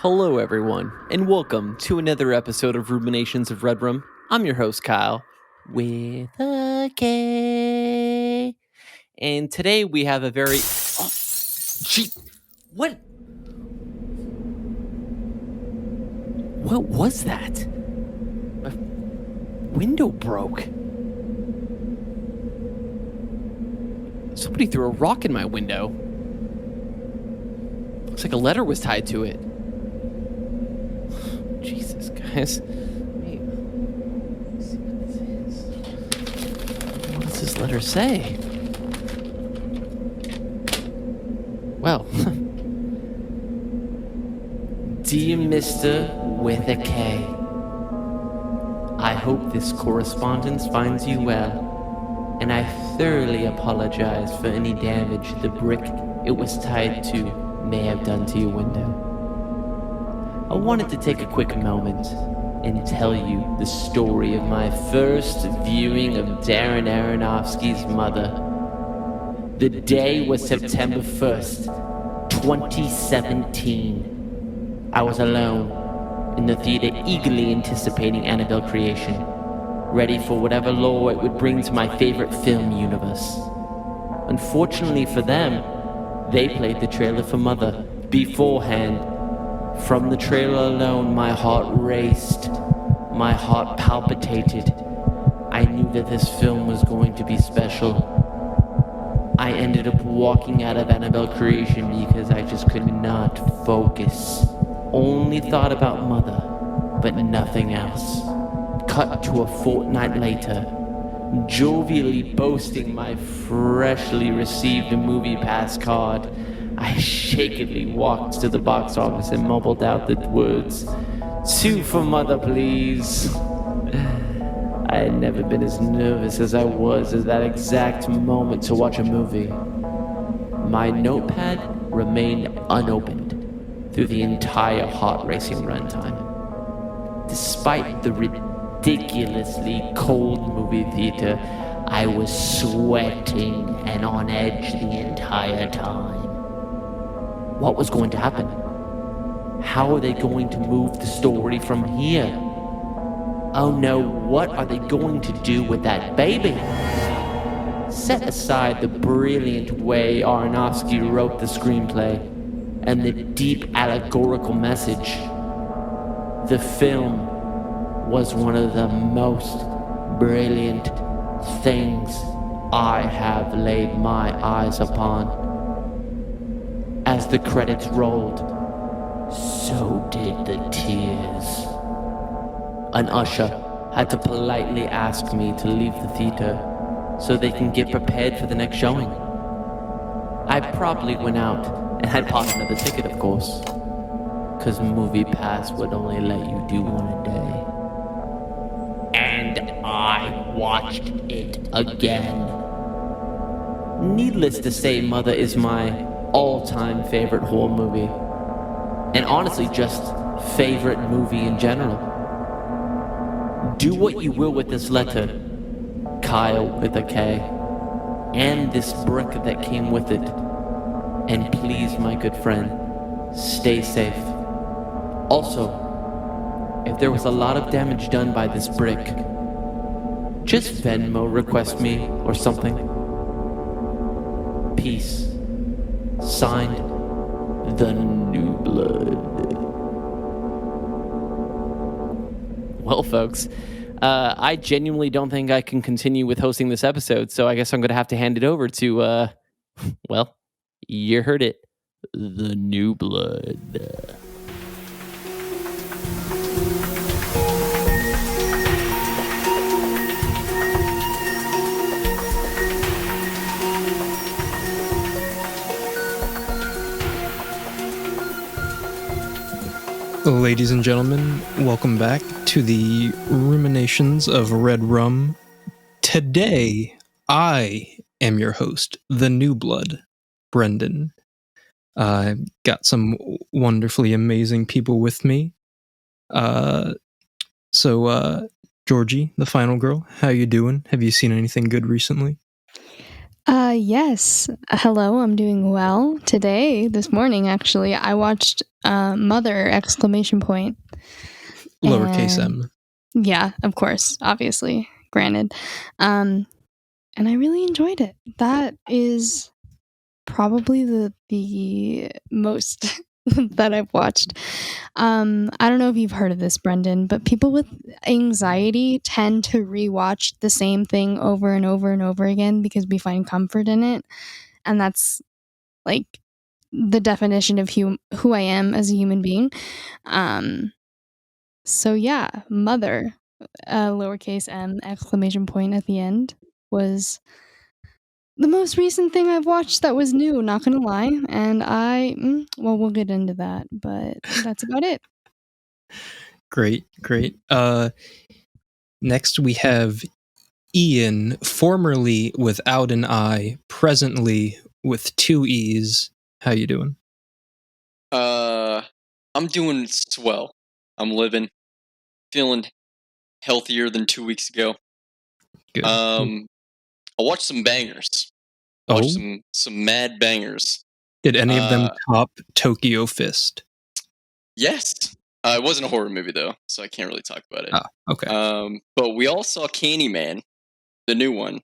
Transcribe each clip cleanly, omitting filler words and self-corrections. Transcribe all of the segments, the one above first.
Hello, everyone, and welcome to another episode of Ruminations of Redrum. I'm your host, Kyle, with a K. And today we have a very... Oh, gee, what? What was that? My window broke. Somebody threw a rock in my window. Looks like a letter was tied to it. Jesus, guys. Wait. Let's see what this is. What does this letter say? Well, dear Mr. with a K, I hope this correspondence finds you well, and I thoroughly apologize for any damage the brick it was tied to may have done to your window. I wanted to take a quick moment and tell you the story of my first viewing of Darren Aronofsky's Mother. The day was September 1st, 2017. I was alone in the theater, eagerly anticipating Annabelle creation, ready for whatever lore it would bring to my favorite film universe. Unfortunately for them, they played the trailer for Mother beforehand. From the trailer alone, my heart raced. My heart palpitated. I knew that this film was going to be special. I ended up walking out of Annabelle creation because I just could not focus. Only thought about Mother, but nothing else. Cut to a fortnight later, jovially boasting my freshly received movie pass card, I shakily walked to the box office and mumbled out the words, "2 for Mother, please." I had never been as nervous as I was at that exact moment to watch a movie. My notepad remained unopened through the entire heart-racing runtime. Despite the ridiculously cold movie theater, I was sweating and on edge the entire time. What was going to happen? How are they going to move the story from here? Oh no, what are they going to do with that baby? Set aside the brilliant way Aronofsky wrote the screenplay and the deep allegorical message. The film was one of the most brilliant things I have laid my eyes upon. As the credits rolled, so did the tears. An usher had to politely ask me to leave the theater so they can get prepared for the next showing. I promptly went out and had bought another ticket, of course, because Movie Pass would only let you do one a day. And I watched it again. Needless to say, Mother is my all-time favorite horror movie, and honestly just favorite movie in general. Do what you will with this letter, Kyle with a K, and this brick that came with it, and please, my good friend, stay safe. Also, if there was a lot of damage done by this brick, just Venmo request me or something. Peace. Signed, The New Blood. Well, folks, I genuinely don't think I can continue with hosting this episode, so I guess I'm going to have to hand it over to, well, you heard it, The New Blood. Ladies and gentlemen, welcome back to the Ruminations of Redrum. Today, I am your host, the New Blood, Brendan. I've got some wonderfully amazing people with me. So, Georgie, the final girl, how you doing? Have you seen anything good recently? Yes. Hello, I'm doing well. This morning, actually, I watched Mother! Exclamation point. Lowercase And- m. Yeah, of course, obviously, granted. And I really enjoyed it. That is probably the most that I've watched. I don't know if you've heard of this, Brendan, but people with anxiety tend to rewatch the same thing over and over and over again because we find comfort in it. And that's like the definition of who I am as a human being. So yeah, Mother, lowercase m exclamation point at the end, was the most recent thing I've watched that was new, not gonna lie. And well, we'll get into that, but that's about it. Great. Next we have Ian, formerly without an I, presently with 2 E's. How you doing? I'm doing swell. I'm living, feeling healthier than 2 weeks ago. Good. I watched some bangers. Watched some mad bangers. Did any of them top Tokyo Fist? Yes. It wasn't a horror movie though, so I can't really talk about it. Okay. But we all saw Candyman, the new one.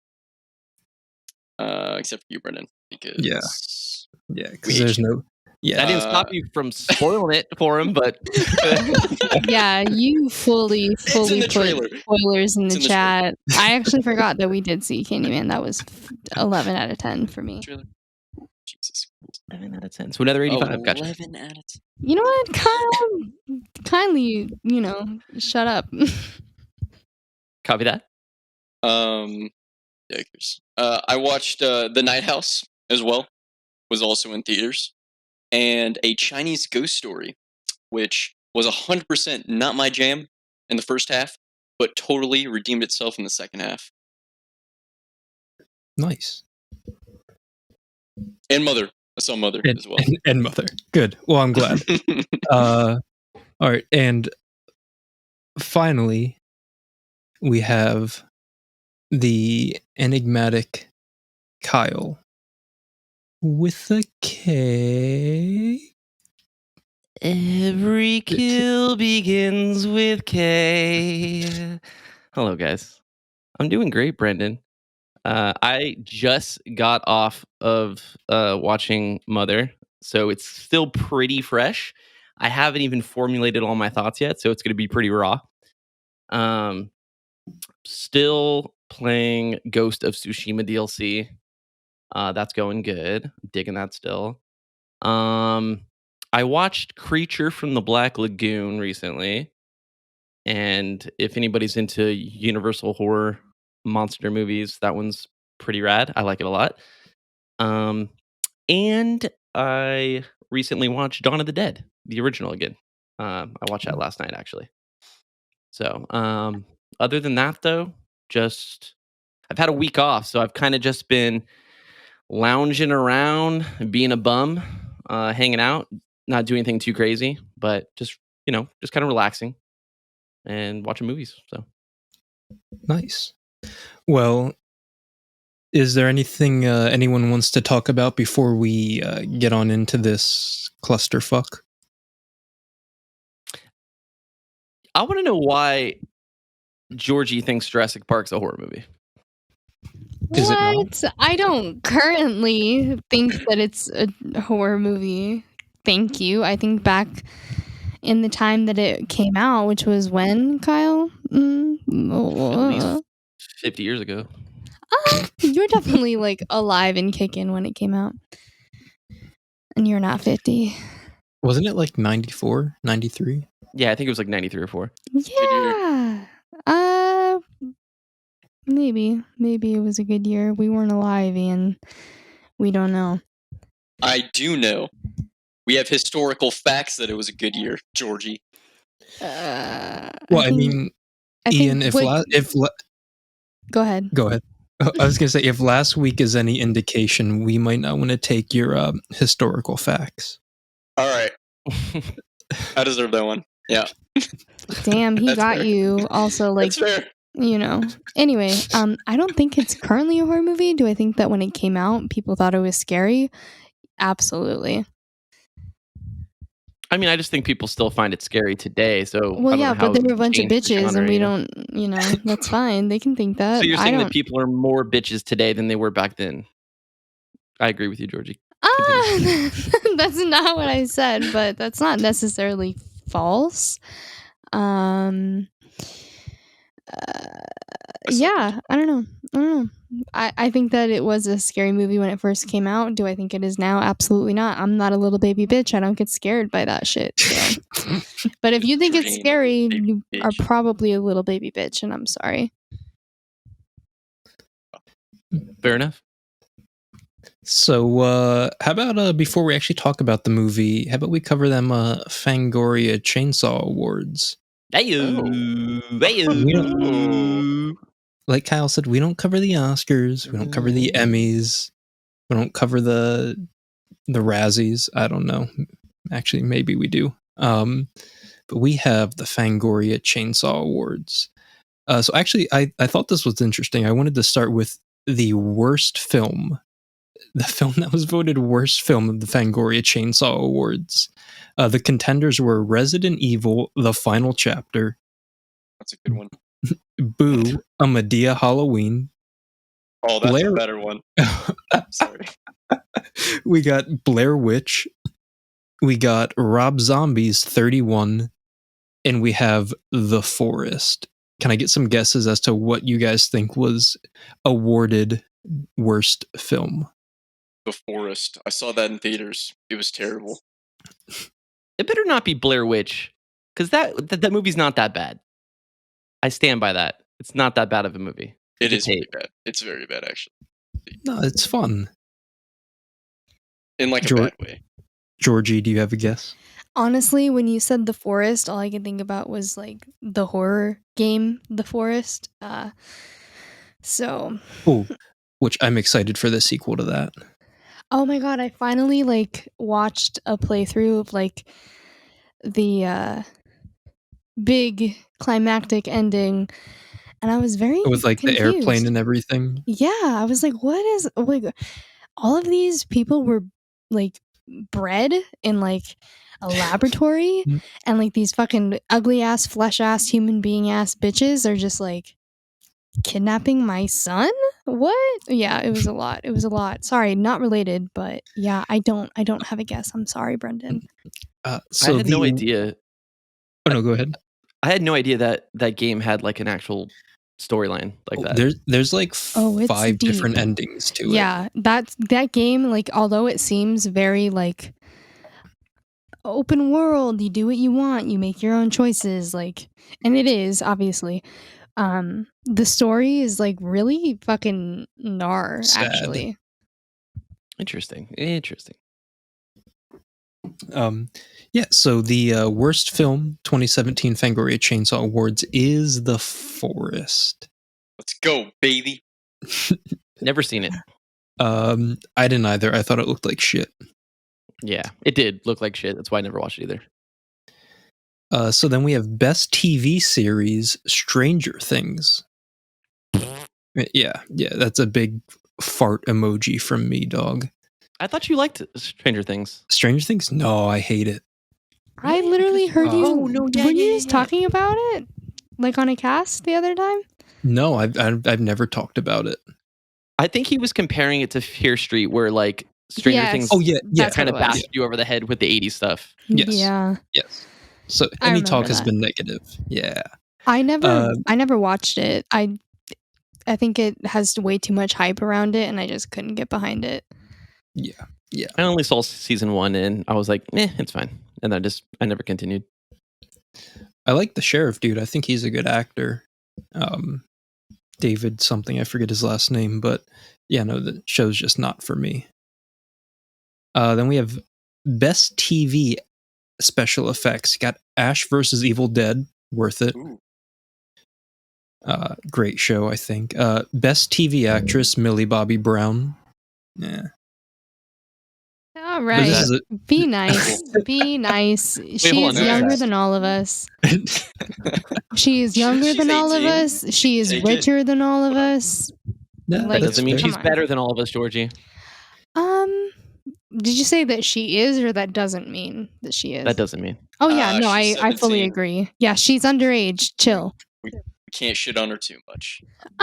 Except for you, Brendan, because because there's no. Yeah, I didn't stop you from spoiling it for him, but yeah, you fully put trailer. spoilers in the chat. I actually forgot that we did see Candyman. That was 11 out of 10 for me. Jesus. 11 out of 10. So another 85. Gotcha. 11 out of 10. You know what, Kyle? Kindly, shut up. Copy that. I watched The Night House as well. Was also in theaters. And A Chinese Ghost Story, which was 100% not my jam in the first half, but totally redeemed itself in the second half. Nice. And Mother. I saw Mother as well. And Mother. Good. Well, I'm glad. All right. And finally, we have the enigmatic Kyle with a K. Every kill begins with K. Hello, guys. I'm doing great, Brendan. I just got off of watching Mother, so it's still pretty fresh. I haven't even formulated all my thoughts yet, so it's going to be pretty raw. Still playing Ghost of Tsushima DLC. That's going good. Digging that still. I watched Creature from the Black Lagoon recently, and if anybody's into Universal horror monster movies, that one's pretty rad. I like it a lot. And I recently watched Dawn of the Dead, the original again. I watched that last night actually. So, other than that though, I've had a week off, so I've kind of just been lounging around, being a bum, hanging out, not doing anything too crazy, but just kind of relaxing and watching movies. So nice. Well, is there anything anyone wants to talk about before we get on into this clusterfuck? I want to know why Georgie thinks Jurassic Park's a horror movie. What? I don't currently think that it's a horror movie. Thank you. I think back in the time that it came out, which was when, Kyle? At least 50 years ago. You're definitely like alive and kicking when it came out. And you're not 50. Wasn't it like 94, 93? Yeah, I think it was like 93 or 4. Yeah. Maybe it was a good year. We weren't alive, Ian. We don't know. I do know. We have historical facts that it was a good year, Georgie. Well, I mean, Ian, go ahead. Go ahead. I was going to say, if last week is any indication, we might not want to take your historical facts. All right. I deserve that one. Yeah. Damn, he got fair. you. Also, like, Anyway, I don't think it's currently a horror movie. Do I think that when it came out, people thought it was scary? Absolutely. I mean, I just think people still find it scary today. So Well, I don't yeah, know how but they were a bunch of changed the bitches, genre, and we you know? don't. That's fine. They can think that. So you're I saying that don't. people are more bitches today than they were back then? I agree with you, Georgie. That's not what I said, but that's not necessarily false. Yeah, I don't know. I think that it was a scary movie when it first came out. Do I think it is now? Absolutely not. I'm not a little baby bitch. I don't get scared by that shit. So. But if you think it's scary, you are probably a little baby bitch, and I'm sorry. Fair enough. So, how about before we actually talk about the movie, how about we cover them Fangoria Chainsaw Awards? Like Kyle said, we don't cover the Oscars, we don't cover the Emmys, we don't cover the Razzies. I don't know. Actually, maybe we do. But we have the Fangoria Chainsaw Awards. So actually, I thought this was interesting. I wanted to start with the worst film. The film that was voted worst film of the Fangoria Chainsaw Awards. The contenders were Resident Evil: The Final Chapter. That's a good one. Boo! A Medea Halloween. Oh, that's a better one. Sorry. We got Blair Witch. We got Rob Zombie's 31. And we have The Forest. Can I get some guesses as to what you guys think was awarded worst film? The Forest. I saw that in theaters. It was terrible. It better not be Blair Witch, because that movie's not that bad. I stand by that. It's not that bad of a movie. It is very bad. It's very bad, actually. No, it's fun. In like a bad way. Georgie, do you have a guess? Honestly, when you said The Forest, all I could think about was like the horror game, The Forest. So. Oh, which I'm excited for the sequel to that. Oh my god, I finally watched a playthrough of the big climactic ending, and I was very With confused. the airplane and everything. Yeah, I was like, what is all of these people were bred in a laboratory and these fucking ugly ass flesh ass human being ass bitches are just kidnapping my son? What? Yeah, it was a lot. Sorry, not related, but yeah, I don't have a guess. I'm sorry, Brendan. So I had no idea. Oh no, go ahead. I had no idea that game had an actual storyline like that. There's 5 different endings to it. Yeah, that game, although it seems very open world, you do what you want, you make your own choices, and it is obviously. The story is really fucking gnar, sad. Actually. Interesting. Yeah, so the worst film 2017 Fangoria Chainsaw Awards is The Forest. Let's go, baby. Never seen it. I didn't either. I thought it looked like shit. Yeah, it did look like shit. That's why I never watched it either. So then we have Best TV Series, Stranger Things. Yeah, that's a big fart emoji from me, dog. I thought you liked Stranger Things. Stranger Things? No, I hate it. I literally heard you. Were you just talking about it, on a cast the other time? No, I've never talked about it. I think he was comparing it to Fear Street, where Stranger Things. Oh yeah, kind of bashed you over the head with the 80s stuff. Yes. Yeah. Yes. So any talk has been negative. Yeah. I never watched it. I think it has way too much hype around it, and I just couldn't get behind it. Yeah. I only saw season 1, and I was like, it's fine. And I never continued. I like the sheriff dude. I think he's a good actor. David something, I forget his last name, but yeah, no, the show's just not for me. Then we have Best TV Special Effects. Got Ash vs. Evil Dead, worth it. Great show, I think. Best TV Actress, Millie Bobby Brown. Yeah. All But right. this is Be nice. Be nice. She hold is on, younger guys. than all of us. She is younger She's than all of 18. us. She is Take it. richer than all of us. No, Like, That doesn't mean fair. come she's on. better than all of us, Georgie. Did you say that she is, or that doesn't mean that she is? That doesn't mean. Oh yeah, no, she's I fully 17. agree. Yeah, she's underage. Chill. We can't shit on her too much.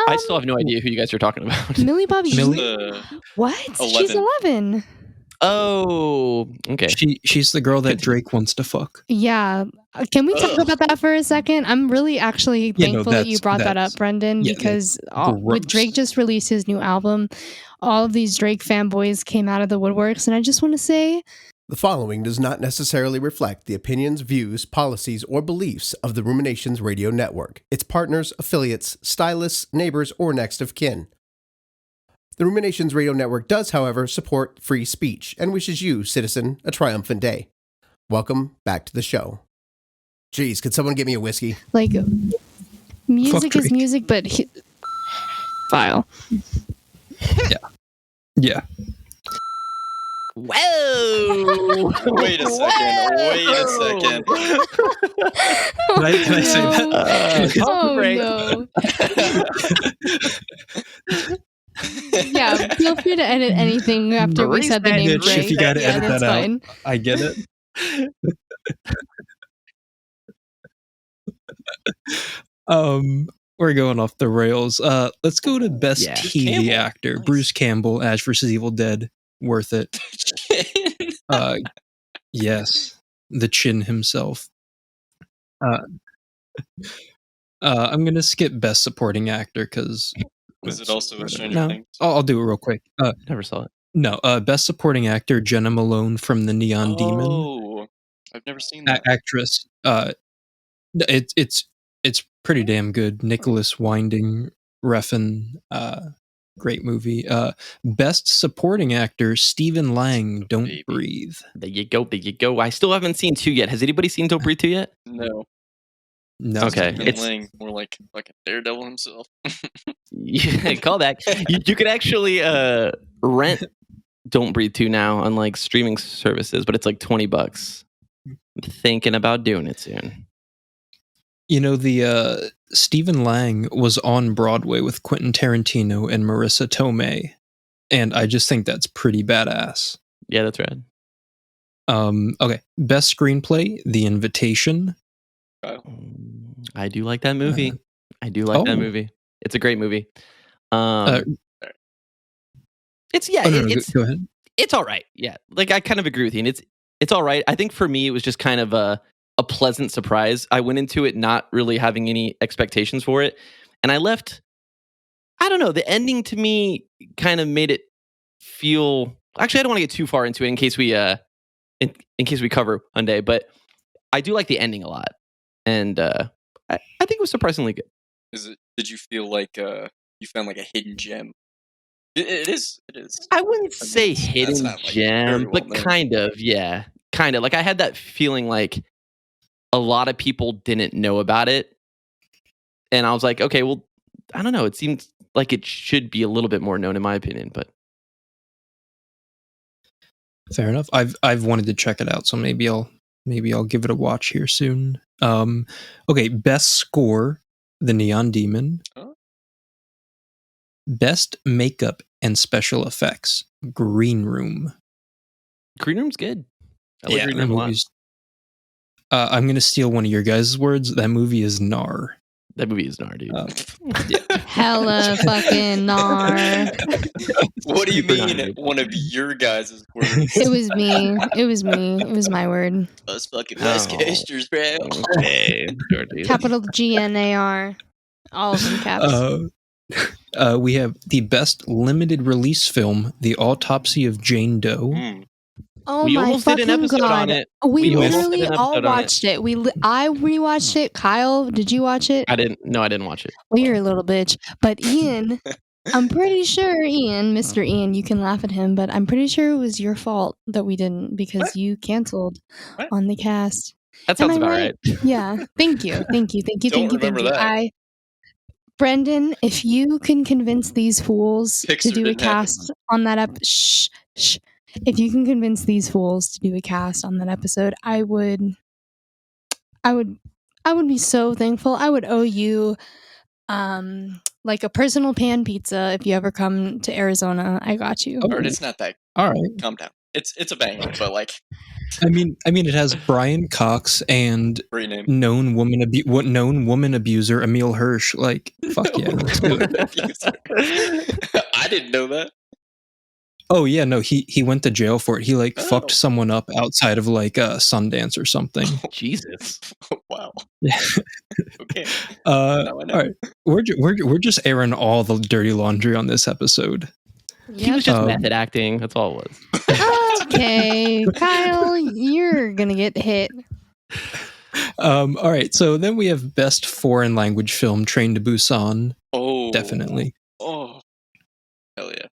I still have no idea who you guys are talking about. Millie Bobby. Millie? What? She's 11. 11. Oh, okay. She's the girl that Drake wants to fuck. Yeah. Can we talk Ugh. about that for a second? I'm really actually Yeah, no, thankful that you that's- brought that up, that's- Brendan, yeah, because with gross. Drake just released his new album, all of these Drake fanboys came out of the woodworks, and I just want to say, The following does not necessarily reflect the opinions, views, policies, or beliefs of the Ruminations Radio Network, its partners, affiliates, stylists, neighbors, or next of kin. The Ruminations Radio Network does, however, support free speech and wishes you, citizen, a triumphant day. Welcome back to the show. Jeez, could someone get me a whiskey? like, music is Drake. music, but file. Yeah. Whoa! Wait a second. Wait a second. Can I say that? Oh break. no. Yeah, feel free to edit anything after we said the name Mitch, Drake. if you gotta edit that's that out. fine. I get it. We're going off the rails. Let's go to best Yeah. TV Campbell. actor. Nice. Bruce Campbell, Ash vs. Evil Dead. Worth it. Yes, the chin himself. I'm gonna skip best supporting actor because Was it also a Stranger no. Things? I'll do it real quick. Never saw it. No, best supporting actor Jenna Malone from The Neon Demon. Oh, I've never seen that. Actress. It's pretty damn good. Nicholas Winding Refn. Great movie. Best supporting actor Stephen Lang. Don't Baby. Breathe. There you go. There you go. I still haven't seen 2 yet. Has anybody seen Don't Breathe 2 yet? No. No. Okay. Stephen It's- Lang, more like fucking Daredevil himself. Yeah, call back. You could actually rent Don't Breathe 2 now on like streaming services, but it's like $20. I'm thinking about doing it soon. You know, the Stephen Lang was on Broadway with Quentin Tarantino and Marissa Tomei, and I just think that's pretty badass. Yeah, that's right. Okay, best screenplay, The Invitation. I do like that movie. I do like that oh. movie. It's a great movie. Uh, It's yeah, Oh, no, it's go ahead. it's all right. Yeah, like I kind of agree with you. And it's all right. I think for me, it was just kind of a pleasant surprise. I went into it not really having any expectations for it, and I left. I don't know. The ending to me kind of made it feel. Actually, I don't want to get too far into it in case we in case we cover one day. But I do like the ending a lot, and I think it was surprisingly good. Did you feel like you found like a hidden gem? It is. I wouldn't I mean, say that's hidden not, like, gem, very but well known. kind of, yeah. Kind of. Like I had that feeling like a lot of people didn't know about it. And I was like, okay, well, I don't know. It seems like it should be a little bit more known in my opinion, but Fair enough. I've wanted to check it out, so maybe I'll give it a watch here soon. Okay, best score, The Neon Demon. Oh. Best makeup and special effects, Green Room. Green Room's good. I like Green that Room a lot. movie's. I'm gonna steal one of your guys' words. That movie is gnar. That movie is gnar, dude. Hella fucking gnar. What do you Super mean? gnar. One of your guys' words? It was me. It was me. It was my word. Us fucking West Oh. Coasters, bro. Okay. Sure, dude. Capital GNAR. All of them caps. We have the best limited release film, The Autopsy of Jane Doe. Mm. Oh We my almost did an fucking episode god. on it. We almost literally did an all episode on it. watched it. I rewatched it. Kyle, did you watch it? I didn't watch it. Well, you're a little bitch. But Ian, I'm pretty sure Mr. Ian, you can laugh at him, but I'm pretty sure it was your fault that we didn't because What? you canceled What? on the cast. That Am sounds I about right? right. Yeah. Thank you. Thank you. Thank you. Don't Thank you. Thank remember you. that. Brendan, if you can convince these fools Pixar to do a didn't happen. cast on that shh. if you can convince these fools to do a cast on that episode, I would be so thankful. I would owe you like a personal pan pizza if you ever come to Arizona. I got you. Or it's not that. All right. Calm down. It's a banger, but like I mean, it has Brian Cox and great name. known woman abuser Emil Hirsch. Like, fuck yeah, let's do it. I didn't know that. Oh yeah, no, he went to jail for it. He like Oh. fucked someone up outside of like Sundance or something. Jesus. Wow. Yeah. Okay. All Now I know. right, we're just airing all the dirty laundry on this episode. He was just Um, method acting. That's all it was. Okay, Kyle, you're gonna get hit. All right, so then we have best foreign language film, Train to Busan. Oh, Definitely. Oh, hell yeah!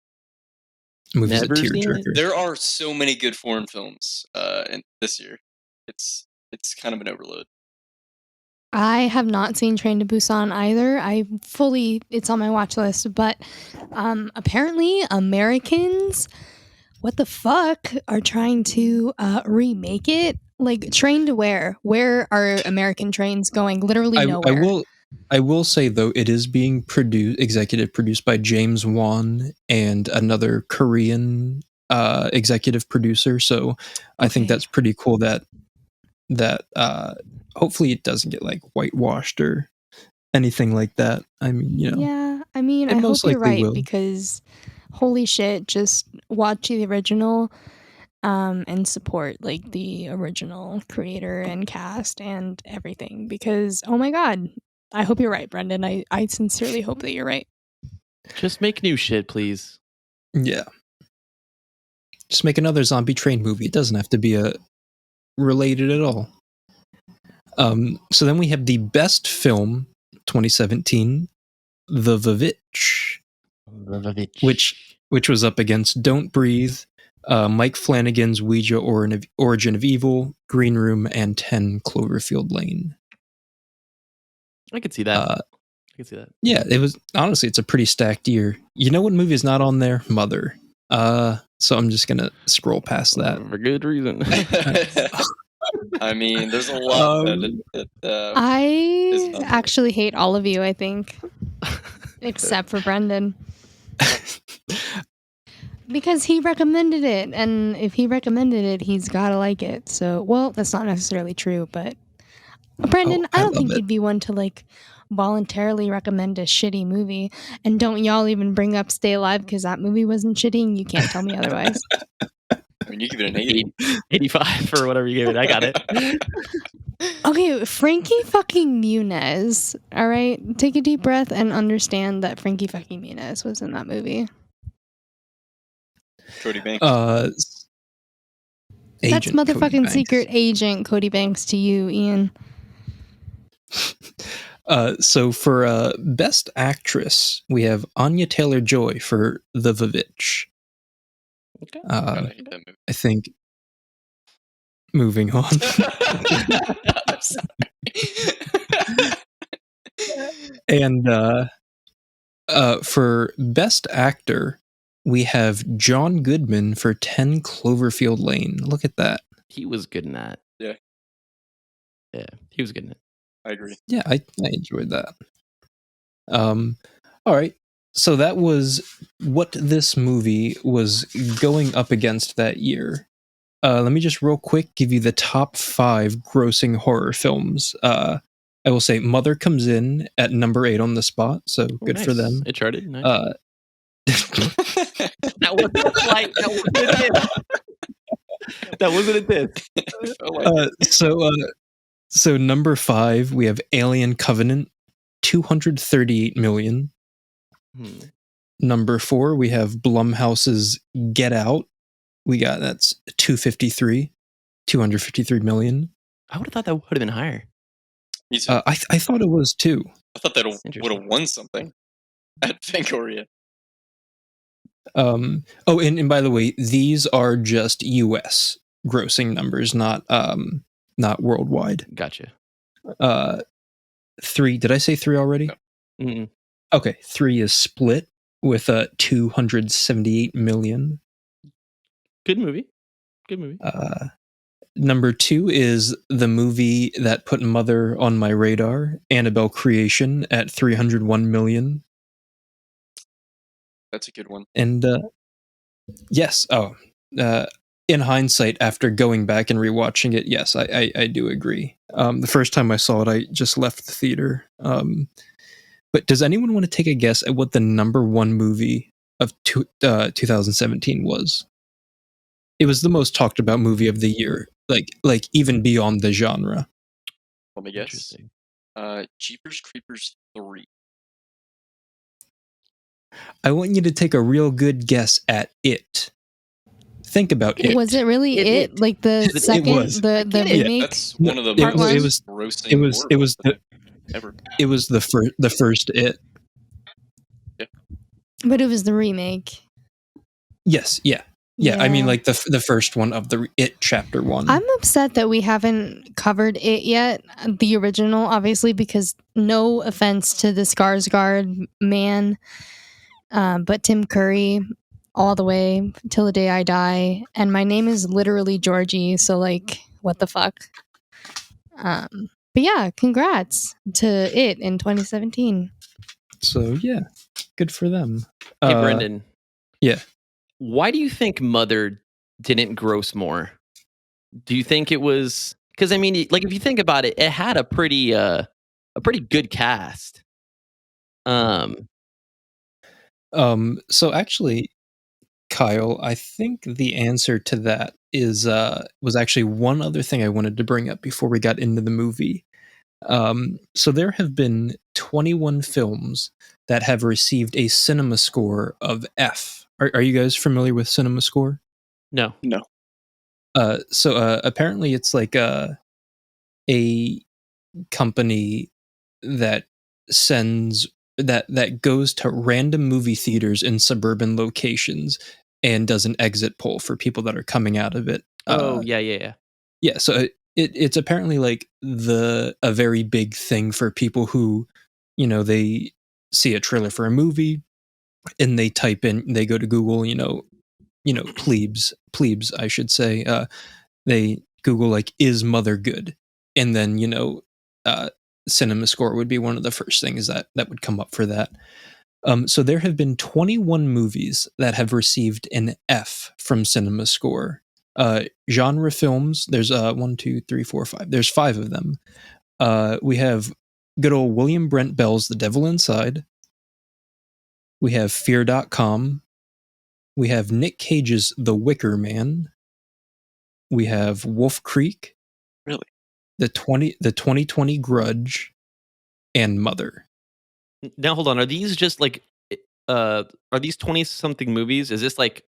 Movie's Never a seen it. tearjerker. There are so many good foreign films in this year. It's kind of an overload. I have not seen Train to Busan either. It's on my watch list, but apparently Americans, what the fuck, are trying to remake it. Like, train to where? Where are American trains going? Literally nowhere. I will say though, it is being executive produced by James Wan and another Korean executive producer. So I think Okay. that's pretty cool that hopefully it doesn't get like whitewashed or anything like that. I mean, Yeah, I mean, it I hope most you're likely right will. because holy shit, just watch the original and support like the original creator and cast and everything because oh my god, I hope you're right, Brendan. I sincerely hope that you're right. Just make new shit, please. Yeah. Just make another zombie train movie. It doesn't have to be related at all. So then we have the best film 2017, The Vivitch, which was up against Don't Breathe, Mike Flanagan's Ouija Origin of Evil, Green Room, and 10 Cloverfield Lane. I could see that. I could see that. Yeah, it was honestly, it's a pretty stacked year. You know what movie is not on there? Mother. So I'm just gonna scroll past that. For good reason. I mean, there's a lot I actually hate all of you, I think. Except for Brendan. Because he recommended it, and if he recommended it, he's gotta like it. So, well, that's not necessarily true, but Brendan, I don't think you'd be one to like voluntarily recommend a shitty movie. And don't y'all even bring up Stay Alive because that movie wasn't shitty and you can't tell me otherwise. I mean, you give it an 80. 85 or whatever you gave it. I got it. Okay, Frankie fucking Muniz. All right, take a deep breath and understand that Frankie fucking Muniz was in that movie. Cody Banks. That's Agent Cody motherfucking Banks. secret agent Cody Banks to you, Ian. So for best actress, we have Anya Taylor-Joy for The Vivitch. Okay. I hate that movie. I think. Moving on. I'm sorry. And for best actor, we have John Goodman for 10 Cloverfield Lane. Look at that. He was good in that. Yeah. Yeah, he was good in it. I agree. Yeah, I enjoyed that. All right. So that was what this movie was going up against that year. Let me just real quick give you the top 5 grossing horror films. I will say Mother comes in at number 8 on the spot, so good for Nice. them. It charted. Nice. That wasn't a flight. That wasn't a diss. So number 5, we have Alien Covenant, 238 million. Number 4, we have Blumhouse's Get Out. That's 253 million. I would have thought that would have been higher. I thought it was too. I thought that would have won something at Fangoria. And by the way, these are just US grossing numbers, not worldwide. Gotcha. 3, did I say 3 already? No. Mm-mm. Okay, 3 is Split with 278 million. Good movie. Good movie. Number 2 is the movie that put Mother on my radar, Annabelle Creation, at 301 million. That's a good one. And yes, in hindsight, after going back and rewatching it, yes, I do agree. The first time I saw it, I just left the theater. But does anyone want to take a guess at what the number 1 movie of 2017 was? It was the most talked about movie of the year, like even beyond the genre. Let me guess. Interesting. Jeepers Creepers 3. I want you to take a real good guess at it. Think about it. Was it really it? Like the It second, was. the remake? That's one of the Part most one? grossing It was ever. it was the first it. But it was the remake. Yes, yeah. I mean, like the first one of the It Chapter 1. I'm upset that we haven't covered it yet, the original, obviously, because no offense to the Skarsgård man, but Tim Curry, all the way till the day I die, and my name is literally Georgie, so like, what the fuck? But yeah, congrats to it in 2017. So yeah, good for them. Hey, Brendan. Yeah. Why do you think Mother didn't gross more? Do you think it was because I mean, like if you think about it, it had a pretty good cast. So actually, Kyle, I think the answer to that is was actually one other thing I wanted to bring up before we got into the movie. So there have been 21 films that have received a cinema score of F. Are you guys familiar with cinema score? No. So apparently it's like a company that sends that goes to random movie theaters in suburban locations and does an exit poll for people that are coming out of it. Yeah. Yeah, so it's apparently like a very big thing for people who, they see a trailer for a movie and they go to Google, plebes, I should say. They Google like, is Mother good? And then, cinema score would be one of the first things that would come up for that. So there have been 21 movies that have received an F from cinema score. Genre films, there's 1, 2, 3, 4, 5. There's 5 of them. We have good old William Brent Bell's The Devil Inside. We have Fear.com. We have Nick Cage's The Wicker Man. We have Wolf Creek. Really? The 2020 Grudge, and Mother. Now hold on. Are these just like are these 20-something movies? Is this like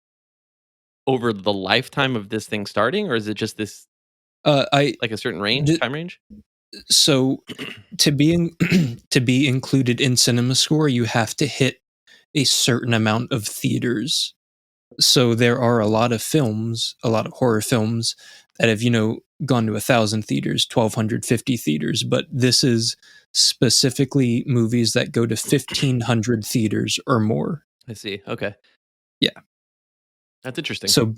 over the lifetime of this thing starting, or is it just this like a certain time range? So to be included in cinema score, you have to hit a certain amount of theaters. So there are a lot of horror films that have, gone to 1,000 theaters, 1,250 theaters, but this is specifically movies that go to 1,500 theaters or more. I see. Okay. Yeah. That's interesting. So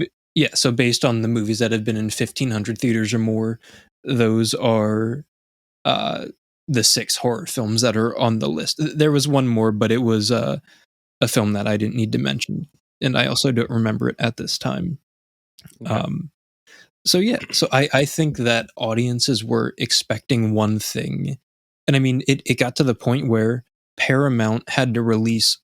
based on the movies that have been in 1,500 theaters or more, those are the 6 horror films that are on the list. There was one more, but it was a film that I didn't need to mention, and I also don't remember it at this time. Okay. So I think that audiences were expecting one thing, and I mean it got to the point where Paramount had to release.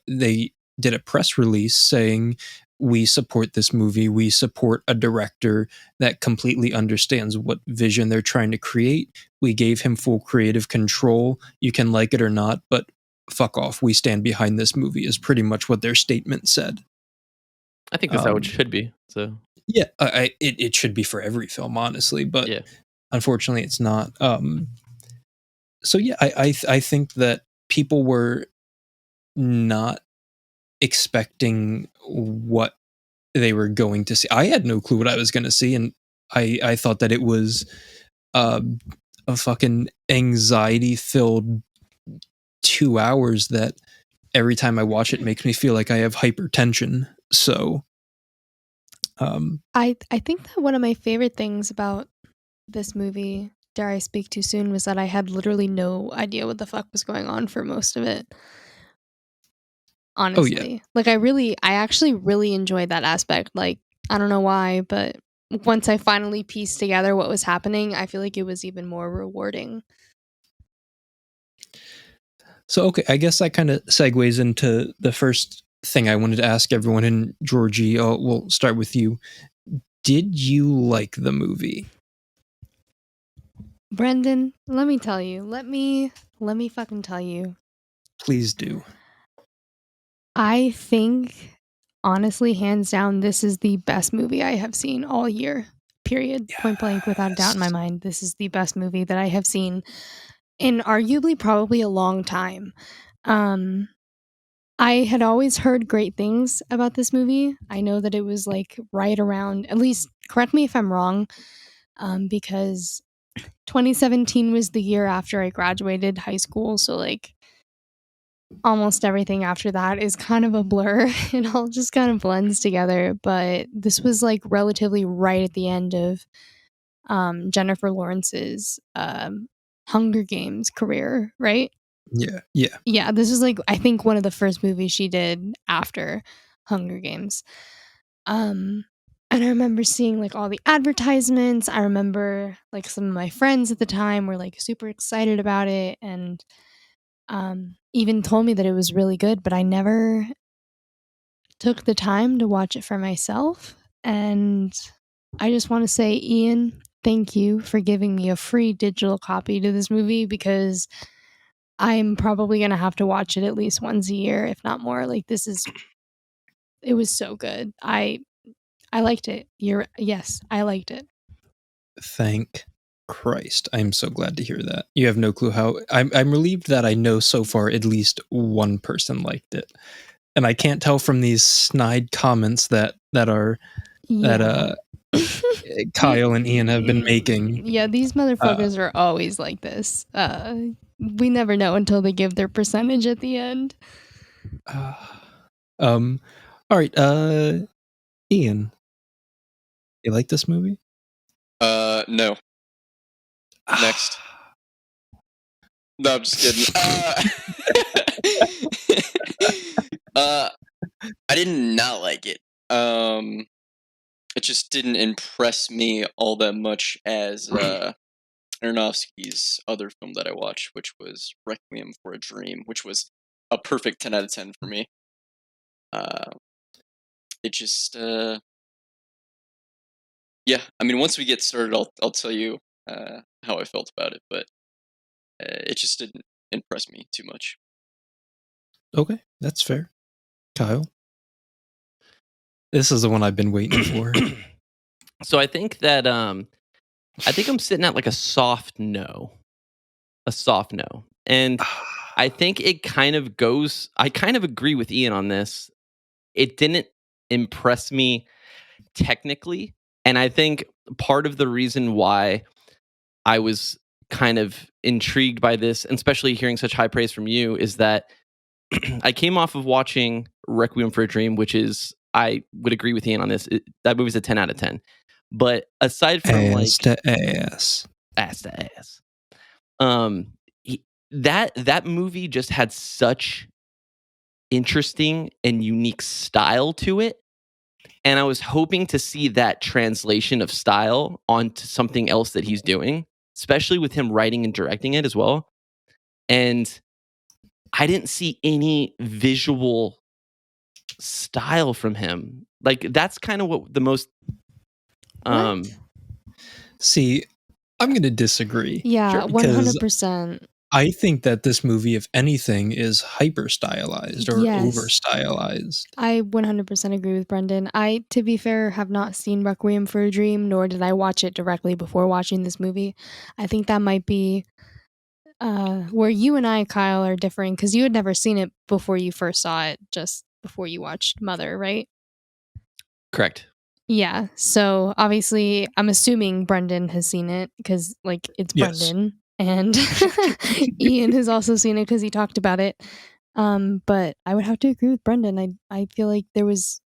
They did a press release saying, "We support this movie. We support a director that completely understands what vision they're trying to create. We gave him full creative control. You can like it or not, but fuck off. We stand behind this movie," is pretty much what their statement said. I think that's how it should be. So yeah, it should be for every film, honestly, but unfortunately, it's not. So yeah, I think that people were not expecting what they were going to see. I had no clue what I was going to see, and I thought that it was a fucking anxiety-filled 2 hours that every time I watch it makes me feel like I have hypertension. So I think that one of my favorite things about this movie, dare I speak too soon, was that I had literally no idea what the fuck was going on for most of it. Honestly. Like I actually really enjoyed that aspect. Like, I don't know why, but once I finally pieced together what was happening, I feel like it was even more rewarding. So, okay, I guess that kind of segues into the first thing I wanted to ask everyone. And Georgie, we'll start with you. Did you like the movie? Brendan, let me tell you. Let me fucking tell you. Please do. I think, honestly, hands down, this is the best movie I have seen all year. Period. Yes. Point blank, without a doubt in my mind. This is the best movie that I have seen in arguably probably a long time. I had always heard great things about this movie. I know that it was like right around, at least correct me if I'm wrong, because 2017 was the year after I graduated high school. So like almost everything after that is kind of a blur. It all just kind of blends together. But this was like relatively right at the end of Jennifer Lawrence's Hunger Games career, right? Yeah, this was like I think one of the first movies she did after Hunger Games. And I remember seeing like all the advertisements. I remember like some of my friends at the time were like super excited about it and even told me that it was really good, but I never took the time to watch it for myself. And I just want to say, Ian, thank you for giving me a free digital copy to this movie because I'm probably going to have to watch it at least once a year, if not more. Like it was so good. I liked it. Yes, I liked it. Thank Christ. I'm so glad to hear that. You have no clue how I'm relieved that I know so far at least one person liked it. And I can't tell from these snide comments that Kyle and Ian have been making. Yeah, these motherfuckers are always like this. We never know until they give their percentage at the end. All right, Ian, you like this movie? No. Next. No, I'm just kidding. I did not like it. It just didn't impress me all that much as Aronofsky's other film that I watched, which was Requiem for a Dream, which was a perfect 10 out of 10 for me. It just, yeah. I mean, once we get started, I'll tell you how I felt about it, but it just didn't impress me too much. Okay, that's fair. Kyle, this is the one I've been waiting for. So I think that I think I'm sitting at like a soft no. And I think it kind of goes, I kind of agree with Ian on this. It didn't impress me technically. And I think part of the reason why I was kind of intrigued by this, and especially hearing such high praise from you, is that I came off of watching Requiem for a Dream, which is, I would agree with Ian on this. That movie's a 10 out of 10. But aside from ass to ass. That movie just had such interesting and unique style to it. And I was hoping to see that translation of style onto something else that he's doing, especially with him writing and directing it as well. And I didn't see any visual style from him. Like, that's kind of what the most... See, I'm going to disagree. Yeah, 100%. I think that this movie, if anything, is hyper stylized or over stylized. I 100% agree with Brendan. I, to be fair, have not seen Requiem for a Dream, nor did I watch it directly before watching this movie. I think that might be where you and I, Kyle, are differing, because you had never seen it before you first saw it, just before you watched Mother, right? Correct. Yeah, so obviously, I'm assuming Brendan has seen it, because, like, it's Brendan. And Ian has also seen it because he talked about it. But I would have to agree with Brendan. I feel like there was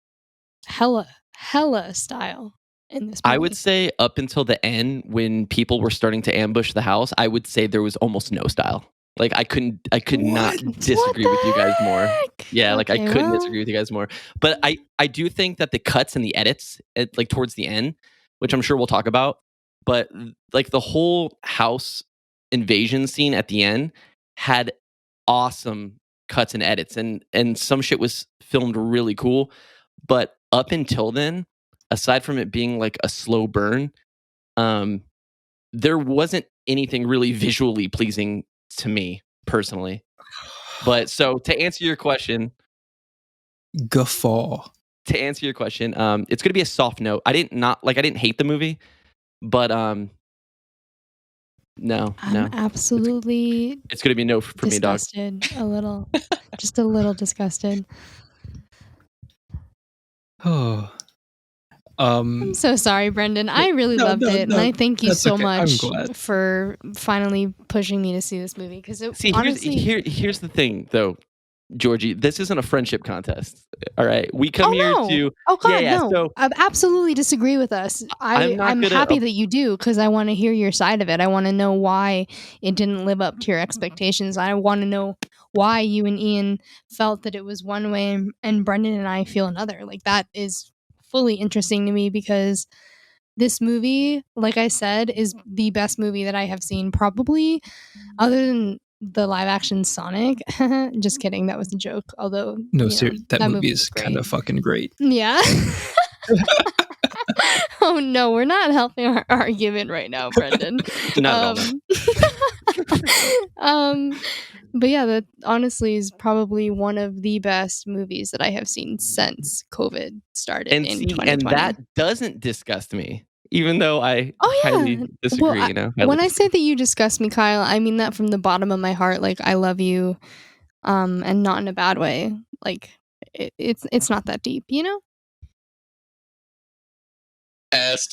hella hella style in this movie. I would say up until the end, when people were starting to ambush the house, I would say there was almost no style. Like I could not disagree with you guys more. Yeah, like I couldn't disagree with you guys more. But I do think that the cuts and the edits, like towards the end, which I'm sure we'll talk about, but like the whole house invasion scene at the end had awesome cuts and edits, and some shit was filmed really cool. But up until then, aside from it being like a slow burn, there wasn't anything really visually pleasing to me personally. But so to answer your question, Guffaw. it's going to be a soft note. I didn't hate the movie, but no. I'm absolutely It's going to be no for me, dog. disgusted a little. Just a little disgusted. Oh. I'm so sorry, Brendan. I really loved it, and I thank you so okay. much I'm glad. for finally pushing me to see this movie. Because honestly, here's the thing, though, Georgie. This isn't a friendship contest. All right, we come here to. Oh God, yeah, no! So absolutely disagree with us. I'm happy that you do, because I want to hear your side of it. I want to know why it didn't live up to your expectations. I want to know why you and Ian felt that it was one way, and Brendan and I feel another. Like, that is fully interesting to me, because this movie, like I said, is the best movie that I have seen, probably, other than the live action Sonic. Just kidding, that was a joke. Although that movie is kind of fucking great. Yeah. Oh no, we're not helping our argument right now, Brendan. Not at all. But yeah, that honestly is probably one of the best movies that I have seen since COVID started in 2020. And that doesn't disgust me, even though I highly disagree. Well, when I say that you disgust me, Kyle, I mean that from the bottom of my heart. Like, I love you, and not in a bad way. Like, it's not that deep, you know? Ass.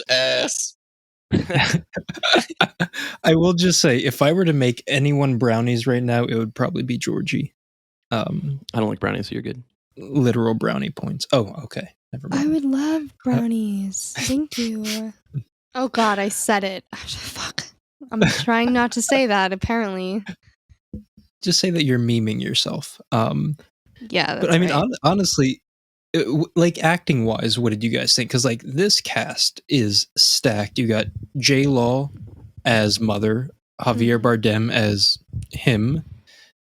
I will just say, if I were to make anyone brownies right now, it would probably be Georgie. I don't like brownies, so you're good. Literal brownie points. Oh, okay. Never mind. I would love brownies. Thank you. Oh God, I said it. Fuck. I'm trying not to say that, apparently. Just say that you're memeing yourself. Yeah, that's but I mean, right. honestly, like, acting wise, what did you guys think? Because like, this cast is stacked. You got J Law as Mother, Javier Bardem as him,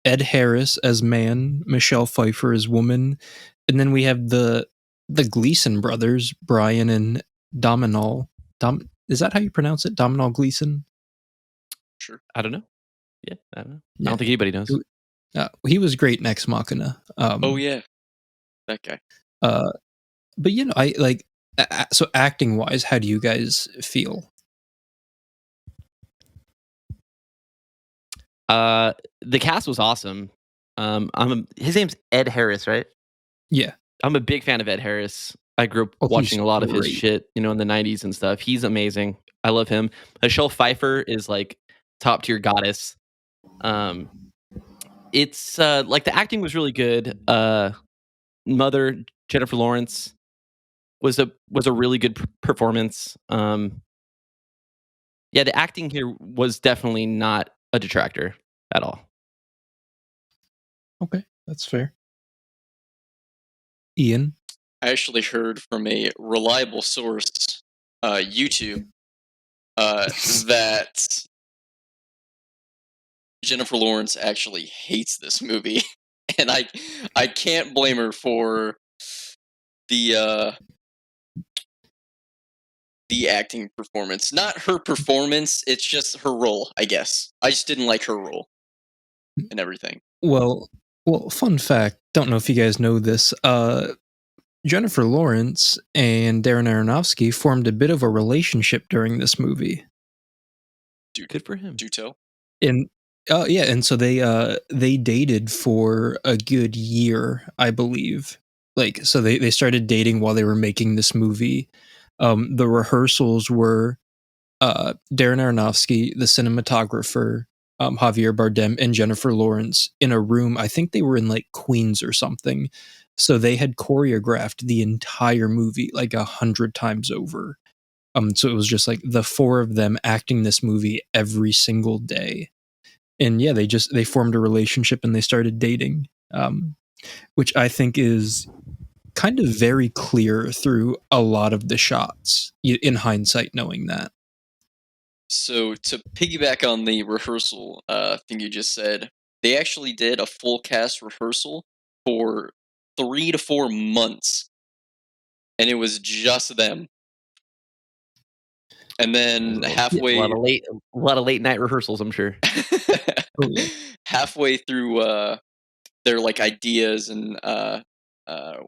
Ed Harris as Man, Michelle Pfeiffer as Woman, and then we have the Gleason brothers, Brian and Dominal. Is that how you pronounce it? Dominal Gleason? Sure. I don't know. Yeah, I don't know. Yeah. I don't think anybody knows. He was great in Ex Machina. Oh yeah, that guy. But I like, so acting wise, how do you guys feel? The cast was awesome. His name's Ed Harris, right? Yeah, I'm a big fan of Ed Harris. I grew up watching a lot of his shit, in the 90s and stuff. He's amazing. I love him. Michelle Pfeiffer is like top tier goddess. It's like, the acting was really good. Mother, Jennifer Lawrence, was a really good performance. Yeah, the acting here was definitely not a detractor at all. Okay, that's fair. Ian? I actually heard from a reliable source, YouTube, that Jennifer Lawrence actually hates this movie, and I can't blame her for the acting performance. Not her performance, it's just her role, I guess. I just didn't like her role and everything. Well, fun fact, don't know if you guys know this, Jennifer Lawrence and Darren Aronofsky formed a bit of a relationship during this movie. Dude, good for him. Do tell. And and so they dated for a good year, I believe. Like, so they started dating while they were making this movie. The rehearsals were Darren Aronofsky, the cinematographer, Javier Bardem, and Jennifer Lawrence in a room. I think they were in like Queens or something. So they had choreographed the entire movie like 100 times over. So it was just like the four of them acting this movie every single day. And yeah, they formed a relationship and they started dating, which I think is kind of very clear through a lot of the shots in hindsight, knowing that. So to piggyback on the rehearsal thing you just said, they actually did a full cast rehearsal for 3 to 4 months, and it was just them. And then halfway, a lot of late night rehearsals, I'm sure. Oh, yeah. halfway through their like ideas and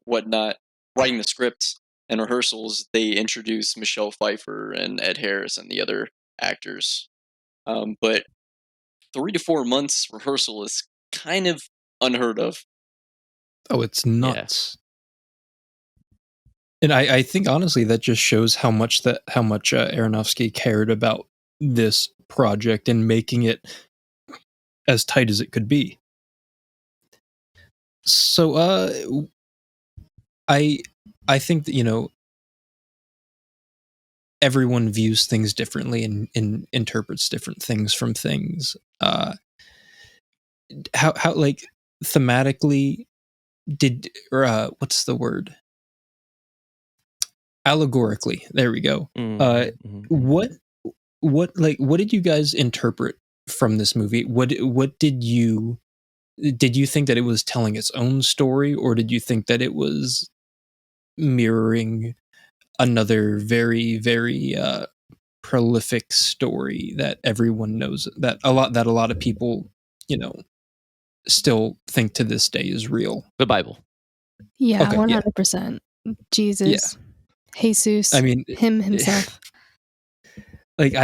whatnot, writing the scripts and rehearsals, they introduced Michelle Pfeiffer and Ed Harris and the other actors. But 3 to 4 months rehearsal is kind of unheard of. Oh, it's nuts. And I think honestly that just shows how much Aronofsky cared about this project and making it as tight as it could be. So I think that, everyone views things differently and interprets different things from things. How like thematically what's the word? Allegorically, there we go. What did you guys interpret from this movie? What did you think that it was telling its own story, or did you think that it was mirroring another very, very prolific story that everyone knows, that a lot of people, still think to this day is real? The Bible. Yeah, Okay, 100%. Jesus. Yeah. Jesus. I mean, him himself. Like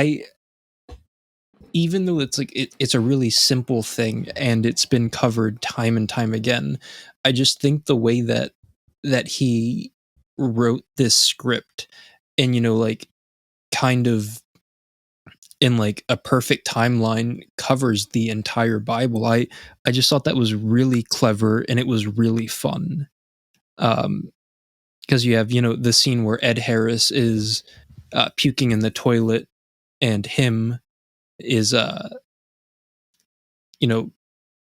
even though it's like it's a really simple thing and it's been covered time and time again, I just think the way that he wrote this script and like kind of in like a perfect timeline covers the entire Bible. I just thought that was really clever and it was really fun. Because you have the scene where Ed Harris is puking in the toilet and him is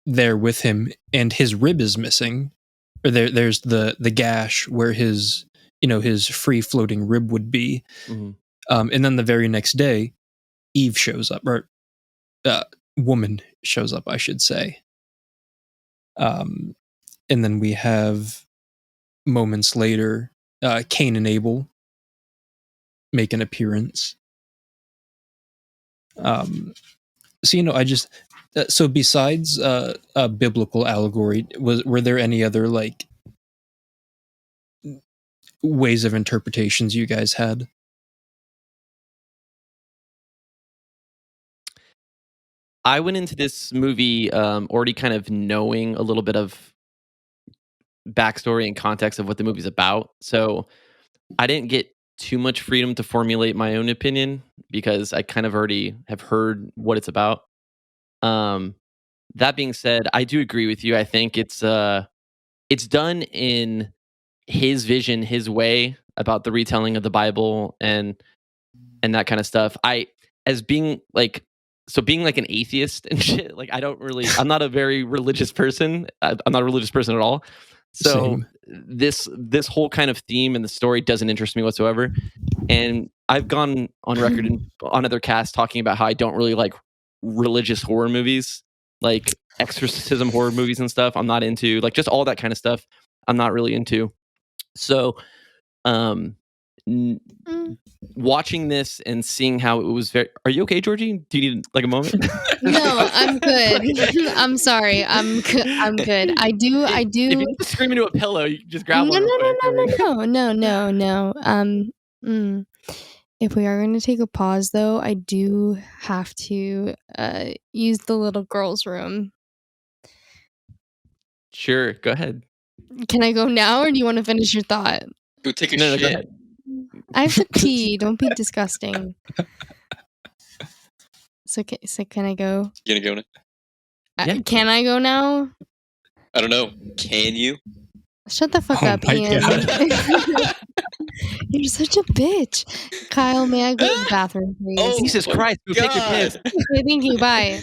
there with him and his rib is missing, or there's the gash where his his free floating rib would be. And then the very next day Eve shows up, or woman shows up, I should say. And then we have moments later Cain and Abel make an appearance. So I just so besides a biblical allegory, were there any other like ways of interpretations you guys had? I went into this movie already kind of knowing a little bit of backstory and context of what the movie's about, so I didn't get too much freedom to formulate my own opinion because I kind of already have heard what it's about. That being said, I do agree with you. I think it's done in his vision, his way about the retelling of the Bible and that kind of stuff. Being like an atheist and shit, like I'm not a very religious person. I'm not a religious person at all. So Same. this whole kind of theme and the story doesn't interest me whatsoever. And I've gone on record on other casts talking about how I don't really like religious horror movies, like exorcism horror movies and stuff. I'm not into, like, just all that kind of stuff. I'm not really into. So, watching this and seeing how it was very. Are you okay, Georgie? Do you need like a moment? No, I'm good. I'm sorry. I'm good. I do. If you need to scream into a pillow, you can just grab one. No. If we are going to take a pause, though, I do have to use the little girl's room. Sure, go ahead. Can I go now, or do you want to finish your thought? Go take a No, go shit. ahead. I have to pee. Don't be disgusting. So can I go? You gonna go now? Yeah. Can I go now? I don't know. Can you? Shut the fuck Oh up, my Ian. God. You're such a bitch. Kyle, may I go to the bathroom, please? Oh, Jesus my Christ, go take your piss. God. Okay, thank you. Bye.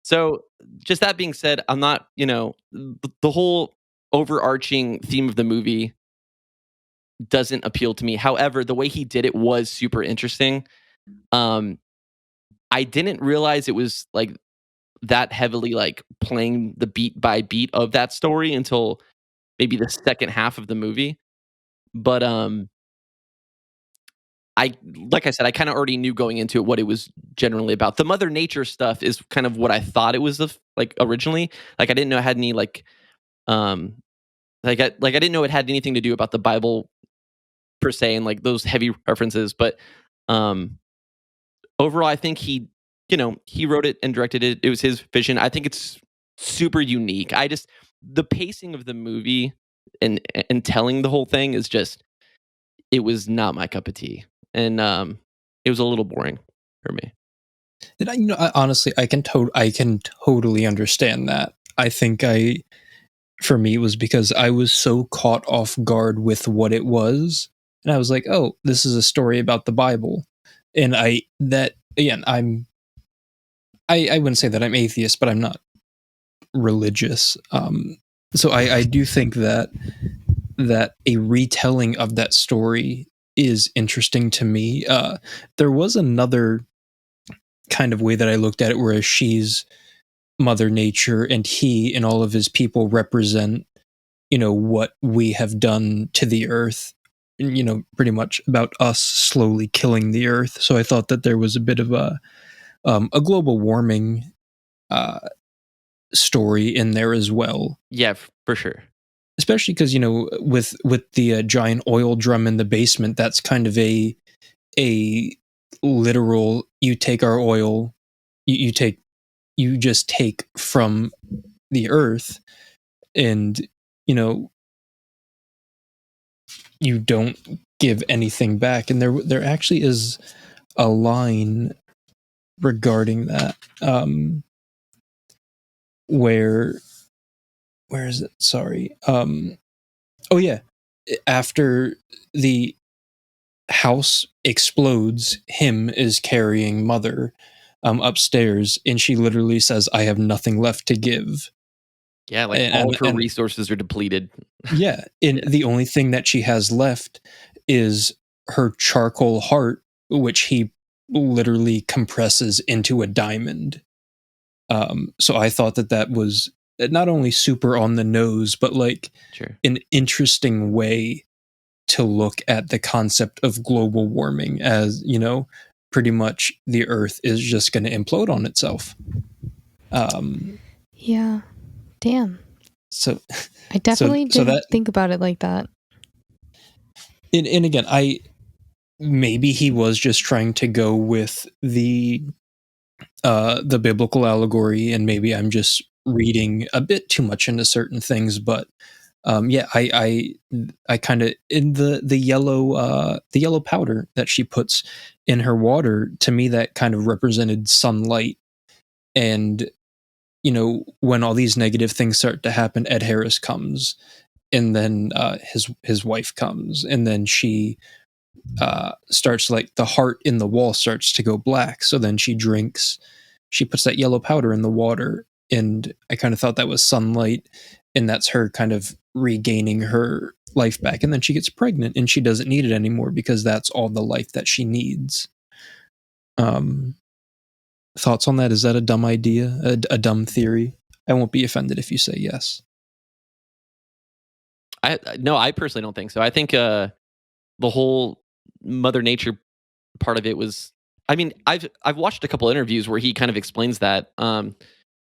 So, just that being said, I'm not, the whole overarching theme of the movie doesn't appeal to me. However, the way he did it was super interesting. I didn't realize it was like that heavily like playing the beat by beat of that story until maybe the second half of the movie. But I like I said, I kind of already knew going into it what it was generally about. The Mother Nature stuff is kind of what I thought it was like originally. Like I didn't know it had any um I didn't know it had anything to do about the Bible per se and like those heavy references. But overall, I think he wrote it and directed it. It was his vision. I think it's super unique. The pacing of the movie and telling the whole thing is just it was not my cup of tea. And it was a little boring for me. And honestly, I can totally understand that. I think for me, it was because I was so caught off guard with what it was, and I was like, "Oh, this is a story about the Bible," and I wouldn't say that I'm atheist, but I'm not religious. So I do think that a retelling of that story is interesting to me. There was another kind of way that I looked at it, whereas she's Mother Nature and he and all of his people represent, what we have done to the earth, pretty much about us slowly killing the earth. So I thought that there was a bit of a global warming story in there as well. Yeah, for sure. Especially because with the giant oil drum in the basement, that's kind of a literal. You take our oil, you just take from the earth, and you don't give anything back. And there actually is a line regarding that, where is it? Sorry. Oh yeah. After the house explodes, him is carrying Mother upstairs, and she literally says, "I have nothing left to give." Yeah, like all of her resources are depleted. Yeah, and the only thing that she has left is her charcoal heart, which he literally compresses into a diamond. So I thought that was not only super on the nose, but like an interesting way to look at the concept of global warming, as pretty much the Earth is just going to implode on itself. Yeah, damn. So I definitely didn't think about it like that. And again, maybe he was just trying to go with the biblical allegory, and maybe I'm just reading a bit too much into certain things. But yeah, I kind of, in the yellow powder that she puts in her water, to me that kind of represented sunlight. And when all these negative things start to happen, Ed Harris comes, and then his wife comes, and then she starts, like, the heart in the wall starts to go black. So then she puts that yellow powder in the water, and I kind of thought that was sunlight, and that's her kind of regaining her life back. And then she gets pregnant, and she doesn't need it anymore because that's all the life that she needs. Thoughts on that? Is that a dumb idea? A dumb theory? I won't be offended if you say yes. No, I personally don't think so. I think the whole Mother Nature part of it was. I mean, I've watched a couple interviews where he kind of explains that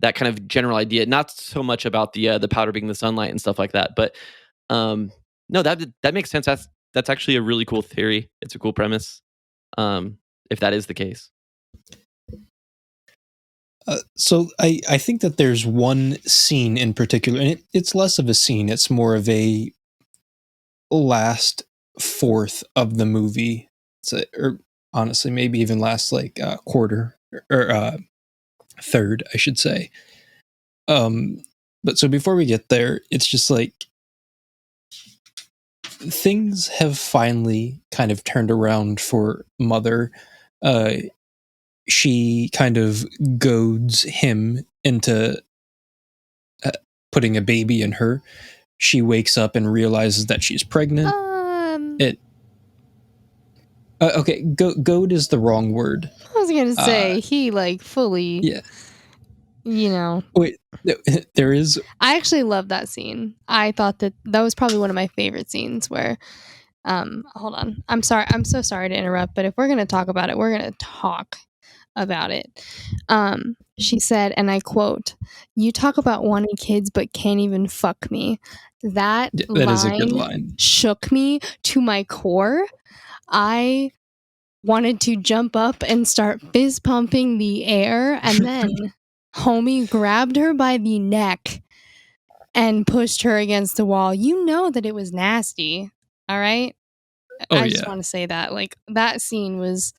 that kind of general idea, not so much about the powder being the sunlight and stuff like that, but no, that makes sense. That's actually a really cool theory. It's a cool premise, if that is the case. So I think that there's one scene in particular, and it's less of a scene, it's more of a last fourth of the movie. Or honestly, maybe even last like quarter or third, I should say. But so before we get there, it's just like things have finally kind of turned around for Mother. She kind of goads him into putting a baby in her. She wakes up and realizes that she's pregnant. Okay, goad is the wrong word. I was gonna say he like fully. Yeah. You know. Wait, there is. I actually love that scene. I thought that was probably one of my favorite scenes where. Hold on. I'm sorry. I'm so sorry to interrupt, but if we're gonna talk about it, we're gonna talk about it. She said, and I quote, "You talk about wanting kids, but can't even fuck me." That is a good line. Shook me to my core. I wanted to jump up and start fist pumping the air, and then homie grabbed her by the neck and pushed her against the wall. You know that it was nasty. All right. I just want to say that, like, that scene was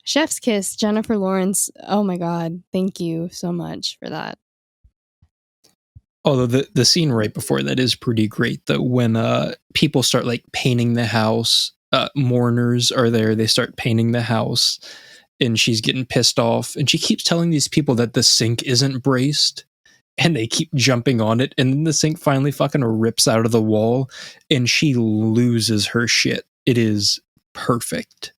chef's kiss. Jennifer Lawrence. Oh my God. Thank you so much for that. Although the scene right before that is pretty great, though, when people start like painting the house, mourners are there, they start painting the house, and she's getting pissed off, and she keeps telling these people that the sink isn't braced, and they keep jumping on it, and then the sink finally fucking rips out of the wall, and she loses her shit. It is perfect.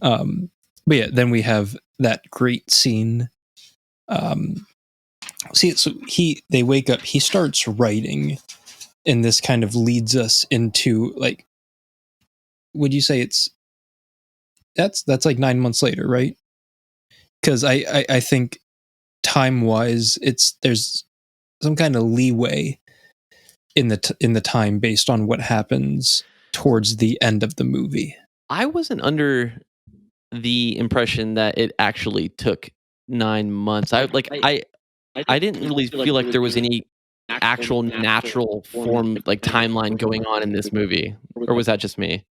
But yeah, then we have that great scene. So they wake up, he starts writing, and this kind of leads us into, like, would you say that's like 9 months later, right? Because I think time wise, there's some kind of leeway in the time based on what happens towards the end of the movie. I wasn't under the impression that it actually took 9 months. I didn't really feel like there was any actual natural form, like, timeline going on in this movie, or was that just me?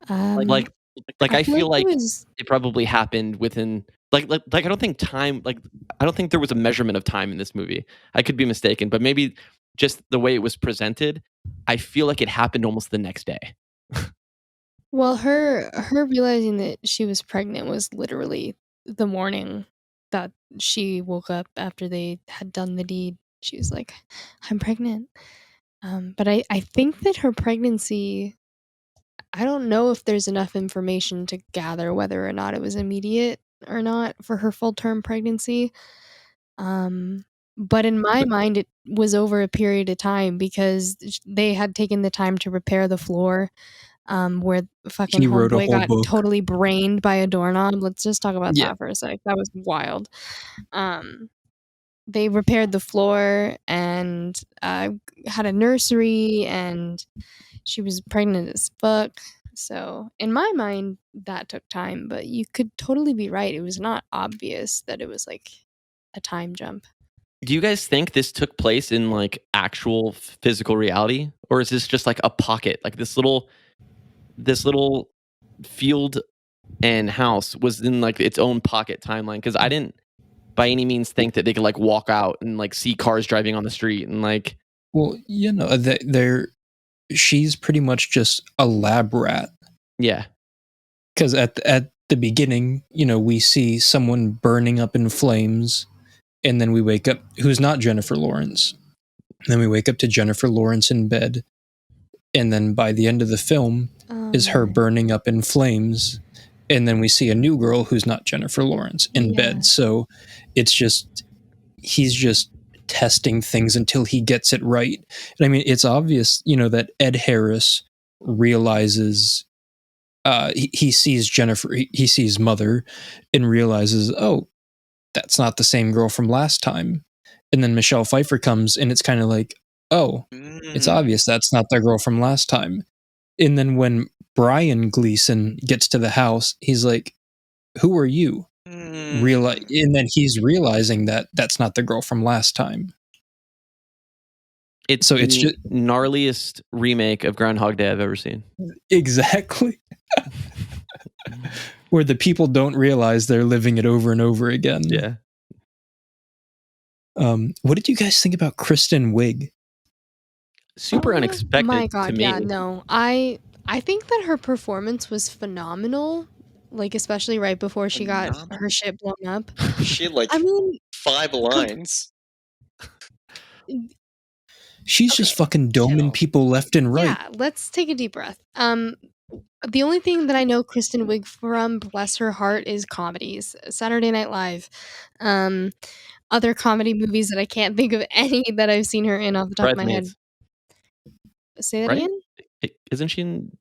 I feel like it probably happened within like I don't think time, like, I don't think there was a measurement of time in this movie. I could be mistaken, but maybe just the way it was presented, I feel like it happened almost the next day. Well, her realizing that she was pregnant was literally the morning that she woke up after they had done the deed. She was like, "I'm pregnant." But I think that her pregnancy, I don't know if there's enough information to gather whether or not it was immediate or not for her full-term pregnancy. But in my mind, it was over a period of time because they had taken the time to repair the floor. Where fucking homeboy got totally brained by a doorknob. Let's just talk about that for a sec. That was wild. They repaired the floor and had a nursery, and she was pregnant as fuck. So in my mind, that took time, but you could totally be right. It was not obvious that it was like a time jump. Do you guys think this took place in like actual physical reality, or is this just like a pocket, like this little field and house was in like its own pocket timeline? Because I didn't by any means think that they could like walk out and like see cars driving on the street and like. Well, you know, she's pretty much just a lab rat. Yeah. Because at the beginning, you know, we see someone burning up in flames, and then we wake up, who's not Jennifer Lawrence. And then we wake up to Jennifer Lawrence in bed. And then by the end of the film is her burning up in flames. And then we see a new girl who's not Jennifer Lawrence in bed. So it's just, he's just testing things until he gets it right. And I mean, it's obvious, you know, that Ed Harris realizes, he sees Jennifer, he sees Mother and realizes, oh, that's not the same girl from last time. And then Michelle Pfeiffer comes and it's kind of like, oh, it's obvious that's not the girl from last time. And then when Brian Gleason gets to the house, he's like, who are you? And then he's realizing that that's not the girl from last time. It's just gnarliest remake of Groundhog Day I've ever seen. Exactly. Where the people don't realize they're living it over and over again. Yeah. What did you guys think about Kristen Wiig? Super unexpected My God, to me. yeah, no. I think that her performance was phenomenal. Like, especially right before she got her shit blown up. She had like I mean, 5 lines. She's just fucking doming chill. people left and right. Yeah, let's take a deep breath. The only thing that I know Kristen Wiig from, bless her heart, is comedies. Saturday Night Live. Other comedy movies that I can't think of any that I've seen her in off the top of my head. Bridesmaids, Say that right? again? Isn't she in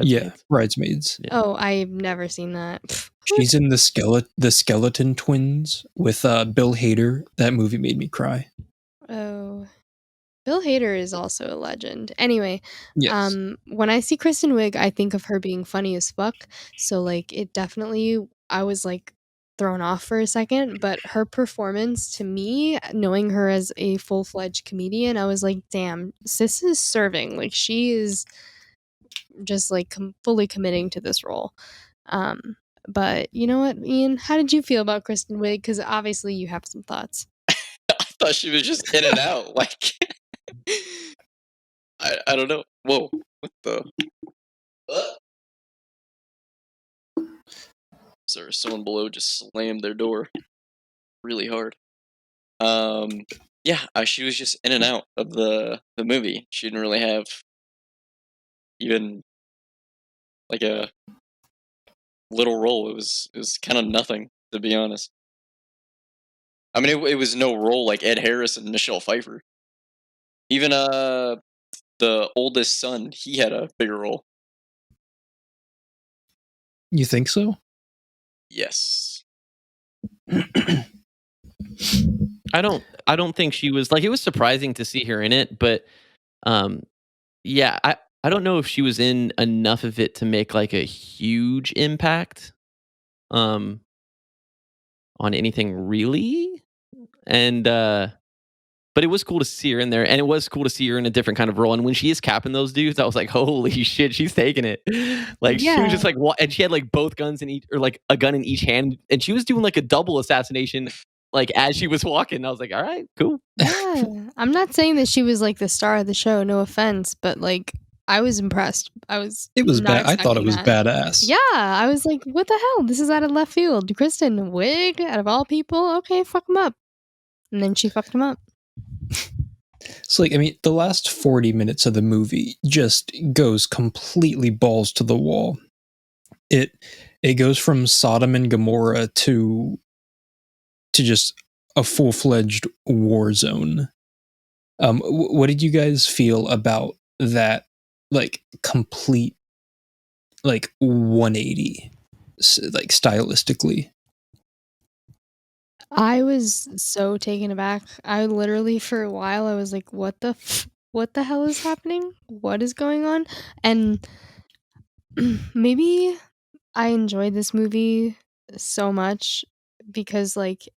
Yeah, Bridesmaids? Bridesmaids. Yeah. Oh, I've never seen that. Pfft, She's in the Skeleton Twins with Bill Hader. That movie made me cry. Oh, Bill Hader is also a legend. Anyway, Yes. when I see Kristen Wiig, I think of her being funny as fuck. So like, it definitely, I was like thrown off for a second, but her performance to me, knowing her as a full-fledged comedian, I was like, damn, sis is serving. Like, she is just like fully committing to this role. But you know what, Ian? How did you feel about Kristen Wiig? Because obviously you have some thoughts. I thought she was just in and out. Like, I don't know. Whoa, what the? Sorry, someone below just slammed their door really hard. Yeah, she was just in and out of the movie. She didn't really have even like a little role. It was kind of nothing, to be honest. I mean, it was no role like Ed Harris and Michelle Pfeiffer. Even the oldest son, he had a bigger role. You think so? Yes. I don't think she was like, it was surprising to see her in it, but yeah, I don't know if she was in enough of it to make like a huge impact on anything really. And but it was cool to see her in there, and it was cool to see her in a different kind of role. And when she is capping those dudes, I was like, holy shit, she's taking it. Like, she was just like, what? And she had like both guns in each, or like a gun in each hand, and she was doing like a double assassination like as she was walking. I was like, all right, cool. Yeah, I'm not saying that she was like the star of the show, no offense, but like, I was impressed. It was not bad. I thought it expecting was that. badass. Yeah, I was like, what the hell? This is out of left field. Kristen Wiig, out of all people, okay, fuck him up. And then she fucked him up. So, like, I mean, the last 40 minutes of the movie just goes completely balls to the wall. It goes from Sodom and Gomorrah to just a full-fledged war zone. What did you guys feel about that, like, complete, like, 180, like, stylistically? I was so taken aback. I literally, for a while, I was like, what the hell is happening? What is going on? And maybe I enjoyed this movie so much because, like,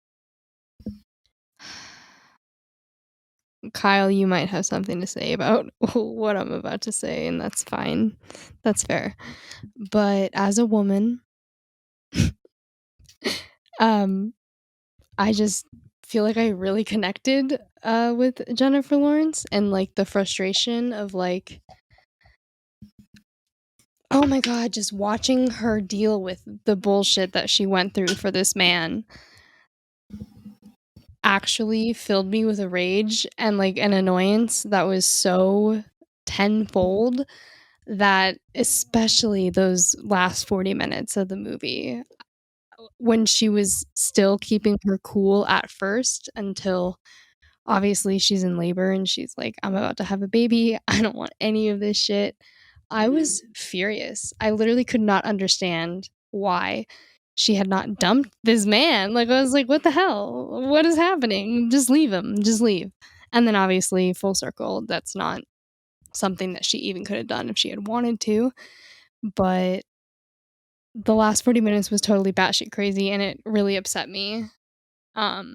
Kyle, you might have something to say about what I'm about to say, and that's fine. That's fair. But as a woman, I just feel like I really connected with Jennifer Lawrence, and like the frustration of like, oh my god, just watching her deal with the bullshit that she went through for this man actually filled me with a rage and like an annoyance that was so tenfold, that especially those last 40 minutes of the movie, when she was still keeping her cool at first, until obviously she's in labor and she's like, I'm about to have a baby, I don't want any of this shit. I was furious. I literally could not understand why she had not dumped this man. Like, I was like, what the hell? What is happening? Just leave him. Just leave. And then obviously, full circle, that's not something that she even could have done if she had wanted to. But the last 40 minutes was totally batshit crazy, and it really upset me. But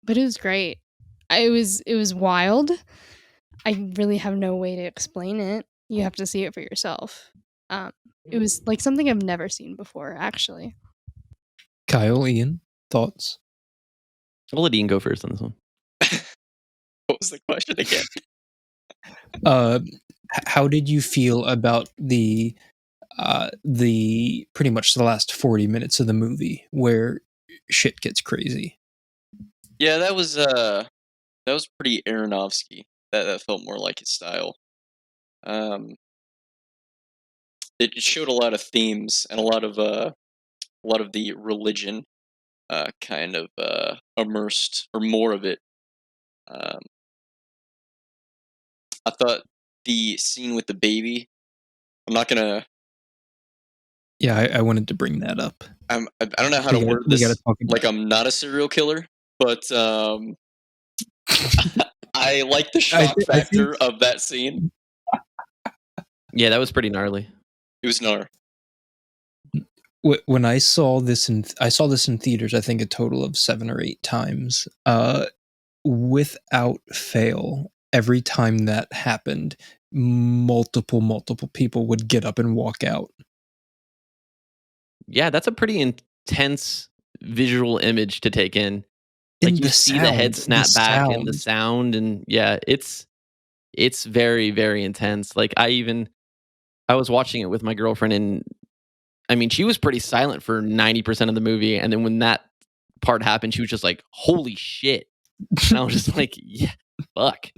it was great. It was wild. I really have no way to explain it. You have to see it for yourself. It was like something I've never seen before, actually. Kyle, Ian, thoughts? I'll let Ian go first on this one. What was the question again? How did you feel about the pretty much the last 40 minutes of the movie where shit gets crazy? Yeah, that was pretty Aronofsky. That felt more like his style. It showed a lot of themes and a lot of the religion kind of immersed, or more of it. I thought the scene with the baby. I'm not gonna. Yeah, I wanted to bring that up. I don't know how to word We gotta this. talk about Like, I'm not a serial killer, but I like the shock factor of that scene. Yeah, that was pretty gnarly. It was gnar. When I saw this in theaters, I think a total of 7 or 8 times. Without fail, every time that happened, multiple people would get up and walk out. Yeah, that's a pretty intense visual image to take in. Like, you see the head snap back and the sound, and yeah, it's very, very intense. Like, I was watching it with my girlfriend, and I mean, she was pretty silent for 90% of the movie, and then when that part happened, she was just like, "Holy shit!" And I was just like, "Yeah, fuck."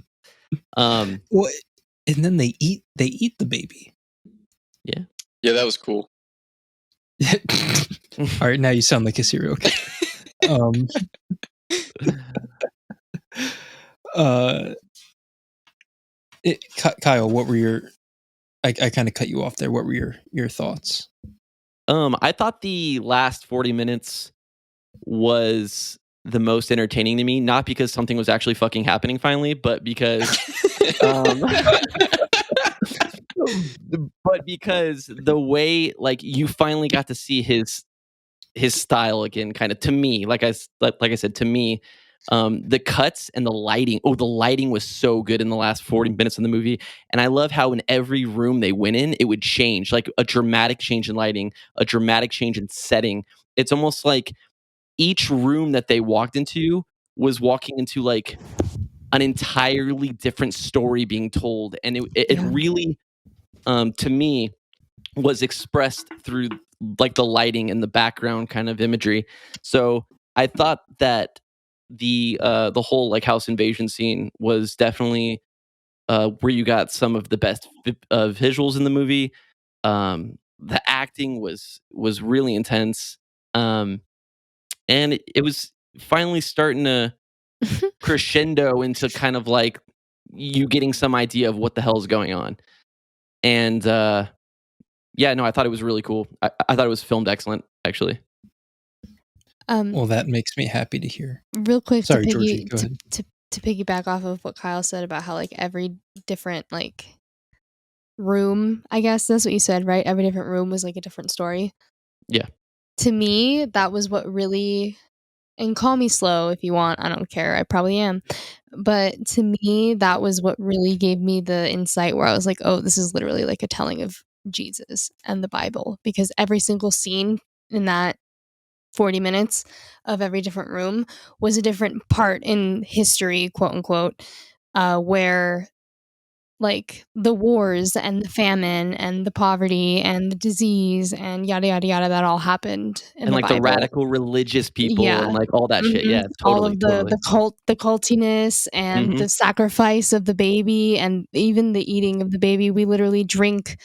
Well, and then they eat the baby. Yeah, that was cool. All right, now you sound like a serial killer. Kyle, what were your? I kind of cut you off there. What were your thoughts? I thought the last 40 minutes was the most entertaining to me, not because something was actually fucking happening finally, but because the way, like, you finally got to see his style again, kind of, to me. Like I said, to me, the cuts and the lighting. Oh, the lighting was so good in the last 40 minutes of the movie. And I love how in every room they went in, it would change, like a dramatic change in lighting, a dramatic change in setting. It's almost like each room that they walked into was walking into like an entirely different story being told. And it really, to me, was expressed through like the lighting and the background kind of imagery. So I thought that the whole like house invasion scene was definitely where you got some of the best visuals in the movie. The acting was really intense, and it was finally starting to crescendo into kind of like you getting some idea of what the hell is going on. And yeah, no, I thought it was really cool. I thought it was filmed excellent, actually. Well, that makes me happy to hear. Real quick, Sorry, Georgie, go ahead. To piggyback off of what Kyle said about how like every different like room, I guess that's what you said, right? Every different room was like a different story. Yeah. To me, that was what really, and call me slow if you want, I don't care, I probably am. But to me, that was what really gave me the insight where I was like, oh, this is literally like a telling of Jesus and the Bible, because every single scene in that 40 minutes of every different room was a different part in history, quote unquote, where like the wars and the famine and the poverty and the disease and yada yada yada that all happened in And the like Bible. the radical religious people and like all that shit. Yeah, all totally. of the cultiness and the sacrifice of the baby and even the eating of the baby. We literally drink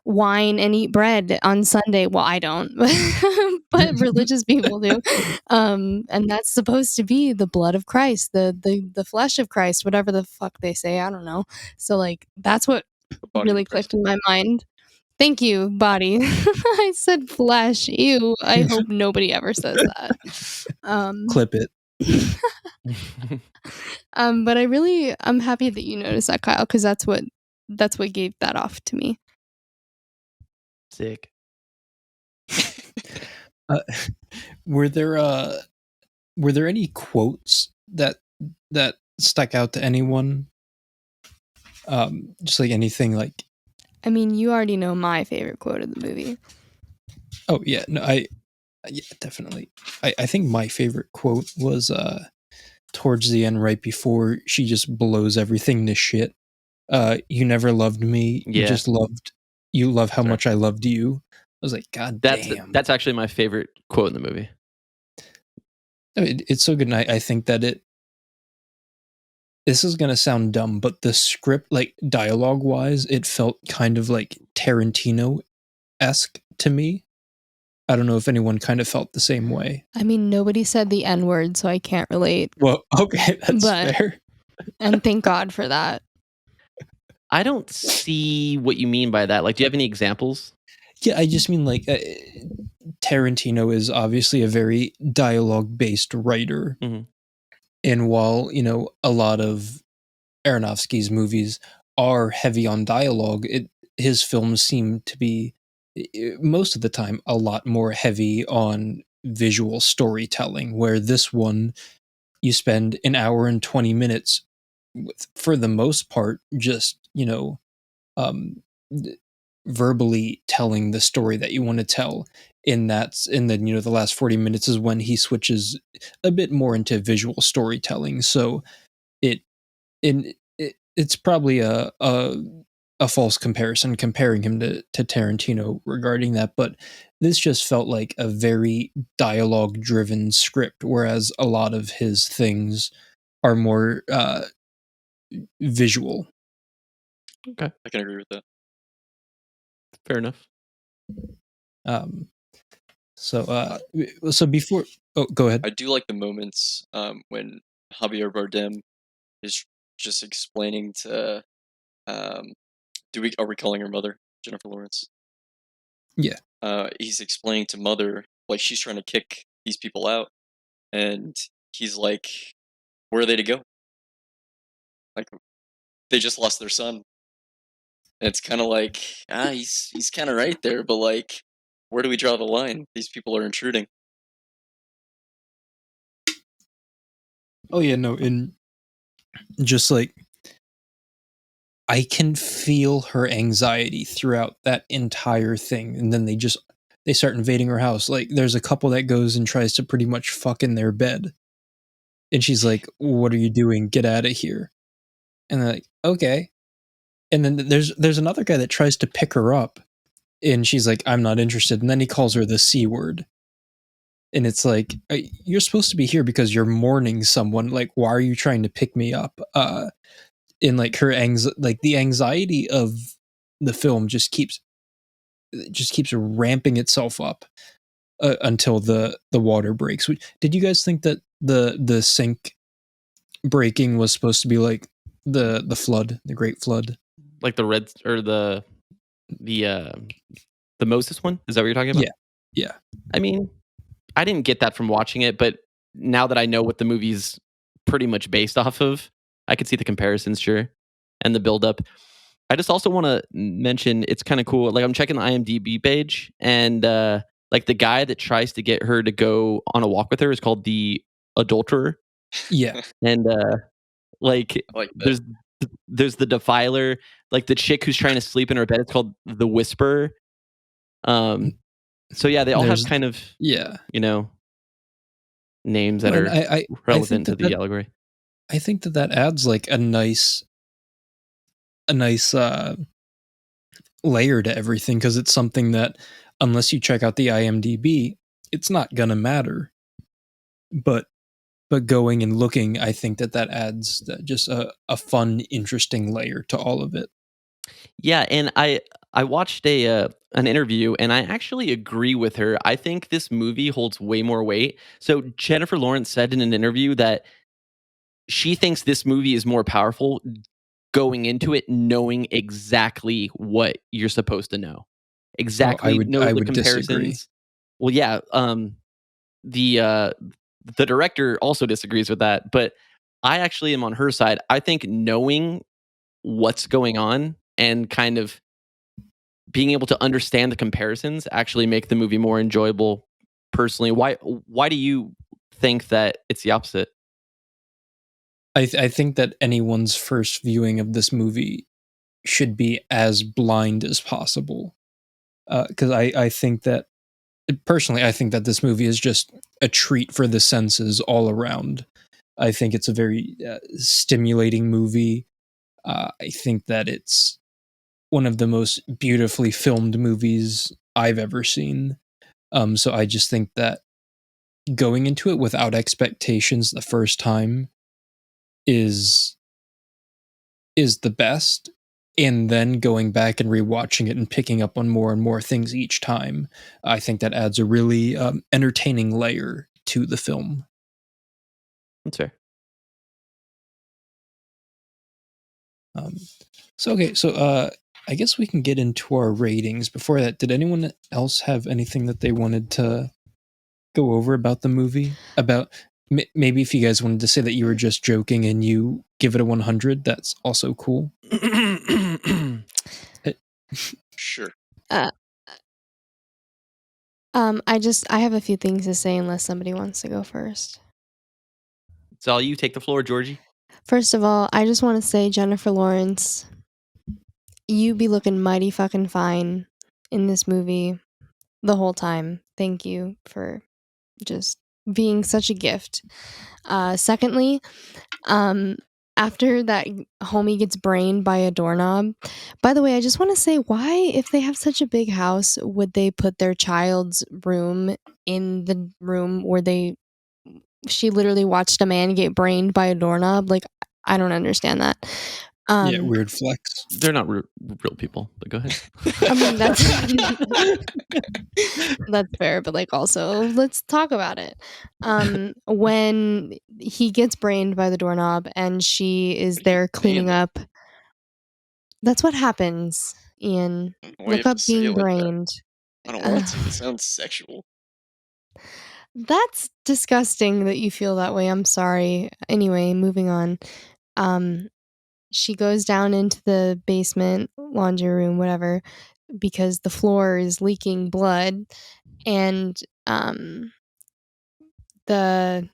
wine and eat bread on Sunday. Well, I don't, but religious people do. And that's supposed to be the blood of Christ, the flesh of Christ, whatever the fuck they say. I don't know. So like, that's what really clicked in my mind. Thank you, body. I said flesh. Ew. I hope nobody ever says that. Clip it. But I'm happy that you noticed that, Kyle, because that's what gave that off to me. Sick. Were there any quotes that stuck out to anyone? Just like anything, like. I mean, you already know my favorite quote of the movie. Oh yeah, no, yeah, definitely. I think my favorite quote was towards the end, right before she just blows everything to shit. You never loved me. You Yeah. just loved. You love how Sorry. much I loved you. I was like, God damn. That's actually my favorite quote in the movie. It's so good. And I think that this is going to sound dumb, but the script, like dialogue wise, it felt kind of like Tarantino-esque to me. I don't know if anyone kind of felt the same way. I mean, nobody said the N-word, so I can't relate. Well, okay, that's But- fair. And thank God for that. I don't see what you mean by that. Like, do you have any examples? Yeah, I just mean like Tarantino is obviously a very dialogue-based writer. Mhm. And while, a lot of Aronofsky's movies are heavy on dialogue, his films seem to be, most of the time, a lot more heavy on visual storytelling, where this one, you spend an hour and 20 minutes with, for the most part, just, verbally telling the story that you want to tell. And then, the last 40 minutes is when he switches a bit more into visual storytelling. So it's probably a false comparison comparing him to Tarantino regarding that, but this just felt like a very dialogue driven script, whereas a lot of his things are more visual. Okay, I can agree with that. fair enough. So before, go ahead. I do like the moments when Javier Bardem is just explaining to are we calling her mother, Jennifer Lawrence? Yeah. He's explaining to mother, like, she's trying to kick these people out, and he's like, where are they to go? Like, they just lost their son. And it's kind of like, he's kind of right there, but like, where do we draw the line? These people are intruding. Oh yeah, no, and just like I can feel her anxiety throughout that entire thing, and then they start invading her house. Like there's a couple that goes and tries to pretty much fuck in their bed, and she's like, "What are you doing? Get out of here!" And they're like, "Okay." And then there's another guy that tries to pick her up, and she's like, "I'm not interested." And then he calls her the C word. And it's like, you're supposed to be here because you're mourning someone. Like, why are you trying to pick me up? In like the anxiety of the film just keeps ramping itself up until the water breaks. Did you guys think that the sink breaking was supposed to be like the flood, the Great Flood? Like the red or the Moses one? Is that what you're talking about? Yeah. I mean, I didn't get that from watching it, but now that I know what the movie's pretty much based off of, I could see the comparisons, sure, and the build-up. I just also want to mention it's kind of cool. Like I'm checking the IMDb page, and like the guy that tries to get her to go on a walk with her is called the adulterer. Yeah. And like I like that. there's the defiler, like the chick who's trying to sleep in her bed. It's called the whisperer. So yeah, they all have kind of names that are relevant to the allegory. I think that adds like a nice layer to everything, because it's something that unless you check out the IMDb, it's not gonna matter. But going and looking, I think that adds just a fun, interesting layer to all of it. Yeah, and I watched an interview, and I actually agree with her. I think this movie holds way more weight. So Jennifer Lawrence said in an interview that she thinks this movie is more powerful going into it knowing exactly what you're supposed to know. Exactly. I would comparisons. disagree. Well, yeah. The director also disagrees with that, but I actually am on her side. I think knowing what's going on and kind of being able to understand the comparisons actually make the movie more enjoyable personally. Why do you think that it's the opposite? I think that anyone's first viewing of this movie should be as blind as possible. Because I think that, personally, I think that this movie is just a treat for the senses all around. I think it's a very stimulating movie. I think that it's one of the most beautifully filmed movies I've ever seen. So I just think that going into it without expectations the first time is the best, and then going back and rewatching it and picking up on more and more things each time, I think that adds a really entertaining layer to the film. That's fair. So I guess we can get into our ratings. Before that, did anyone else have anything that they wanted to go over about the movie? About maybe if you guys wanted to say that you were just joking and you give it a 100, that's also cool. Sure. I have a few things to say unless somebody wants to go first. It's all you. Take the floor, Georgie. First of all, I just want to say, Jennifer Lawrence, you be looking mighty fucking fine in this movie the whole time. Thank you for just being such a gift. Secondly, after that homie gets brained by a doorknob. By the way, I just want to say, why, if they have such a big house, would they put their child's room in the room where she literally watched a man get brained by a doorknob? Like, I don't understand that. Yeah, weird flex. They're not real people, but go ahead. I mean, that's that's fair, but like, also, let's talk about it. When he gets brained by the doorknob and she is there cleaning up, that's what happens, Ian. Why you Look have up to say being it like that? brained. I don't want to. It sounds sexual. That's disgusting that you feel that way. I'm sorry. Anyway, moving on. She goes down into the basement, laundry room, whatever, because the floor is leaking blood, and the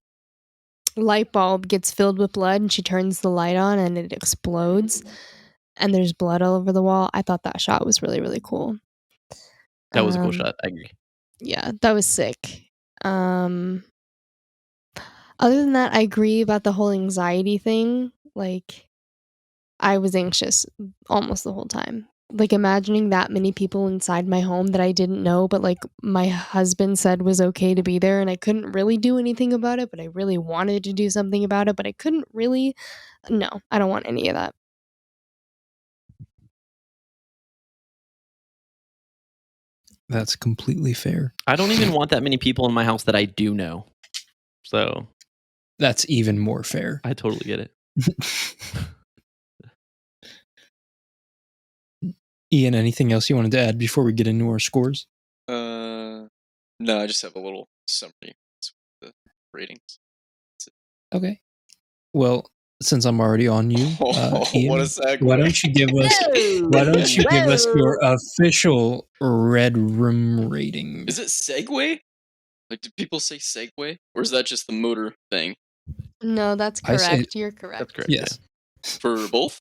light bulb gets filled with blood, and she turns the light on and it explodes, and there's blood all over the wall. I thought that shot was really, really cool. That was a cool shot. I agree. Yeah, that was sick. Other than that, I agree about the whole anxiety thing. Like, I was anxious almost the whole time. Like, imagining that many people inside my home that I didn't know, but like my husband said was okay to be there, and I couldn't really do anything about it, but I really wanted to do something about it, but I couldn't really. No, I don't want any of that. That's completely fair. I don't even want that many people in my house that I do know. So that's even more fair. I totally get it. Ian, anything else you wanted to add before we get into our scores? No, I just have a little summary of the ratings. Okay. Well, since I'm already on you, Ian, what a segue. why don't you give us your official Red Room rating? Is it Segway? Like, do people say Segway, or is that just the motor thing? No, that's correct. You're correct. That's correct. Yes. Yeah. For both?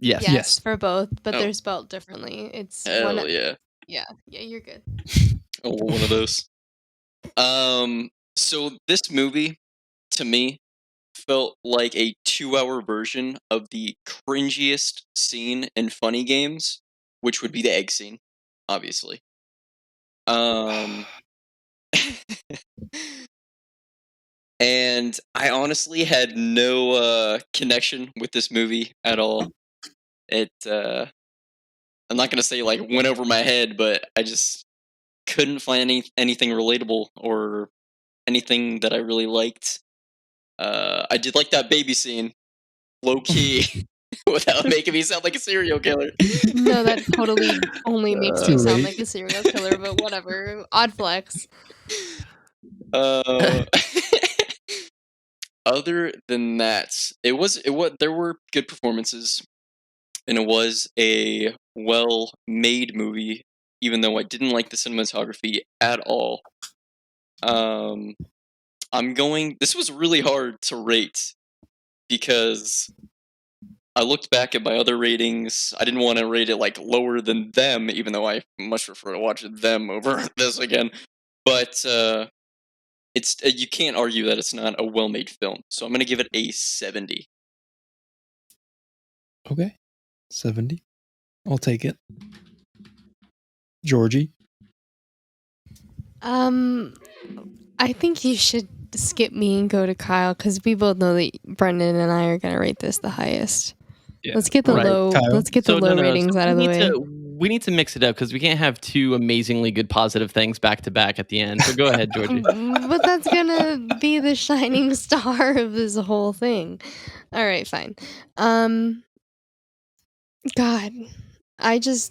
Yes, for both, but they're spelled differently. It's Hell yeah. Yeah, you're good. Oh, one of those. So this movie, to me, felt like a 2-hour version of the cringiest scene in Funny Games, which would be the egg scene, obviously. And I honestly had no connection with this movie at all. It, I'm not gonna say like went over my head, but I just couldn't find anything relatable or anything that I really liked. I did like that baby scene, low key, without making me sound like a serial killer. No, that totally only makes you sound like a serial killer, but whatever. Odd flex. Other than that, it was there were good performances, and it was a well-made movie, even though I didn't like the cinematography at all. This was really hard to rate because I looked back at my other ratings. I didn't want to rate it like lower than them, even though I much prefer to watch them over this again. But It's you can't argue that it's not a well-made film. So I'm going to give it a 70. Okay. 70. I'll take it. Georgie? I think you should skip me and go to Kyle because we both know that Brendan and I are gonna rate this the highest. Yeah. Let's get the Right. low. Kyle? Let's get the low ratings out of the way. We need to mix it up because we can't have two amazingly good positive things back to back at the end. So go ahead, Georgie. But that's gonna be the shining star of this whole thing. All right, fine. God,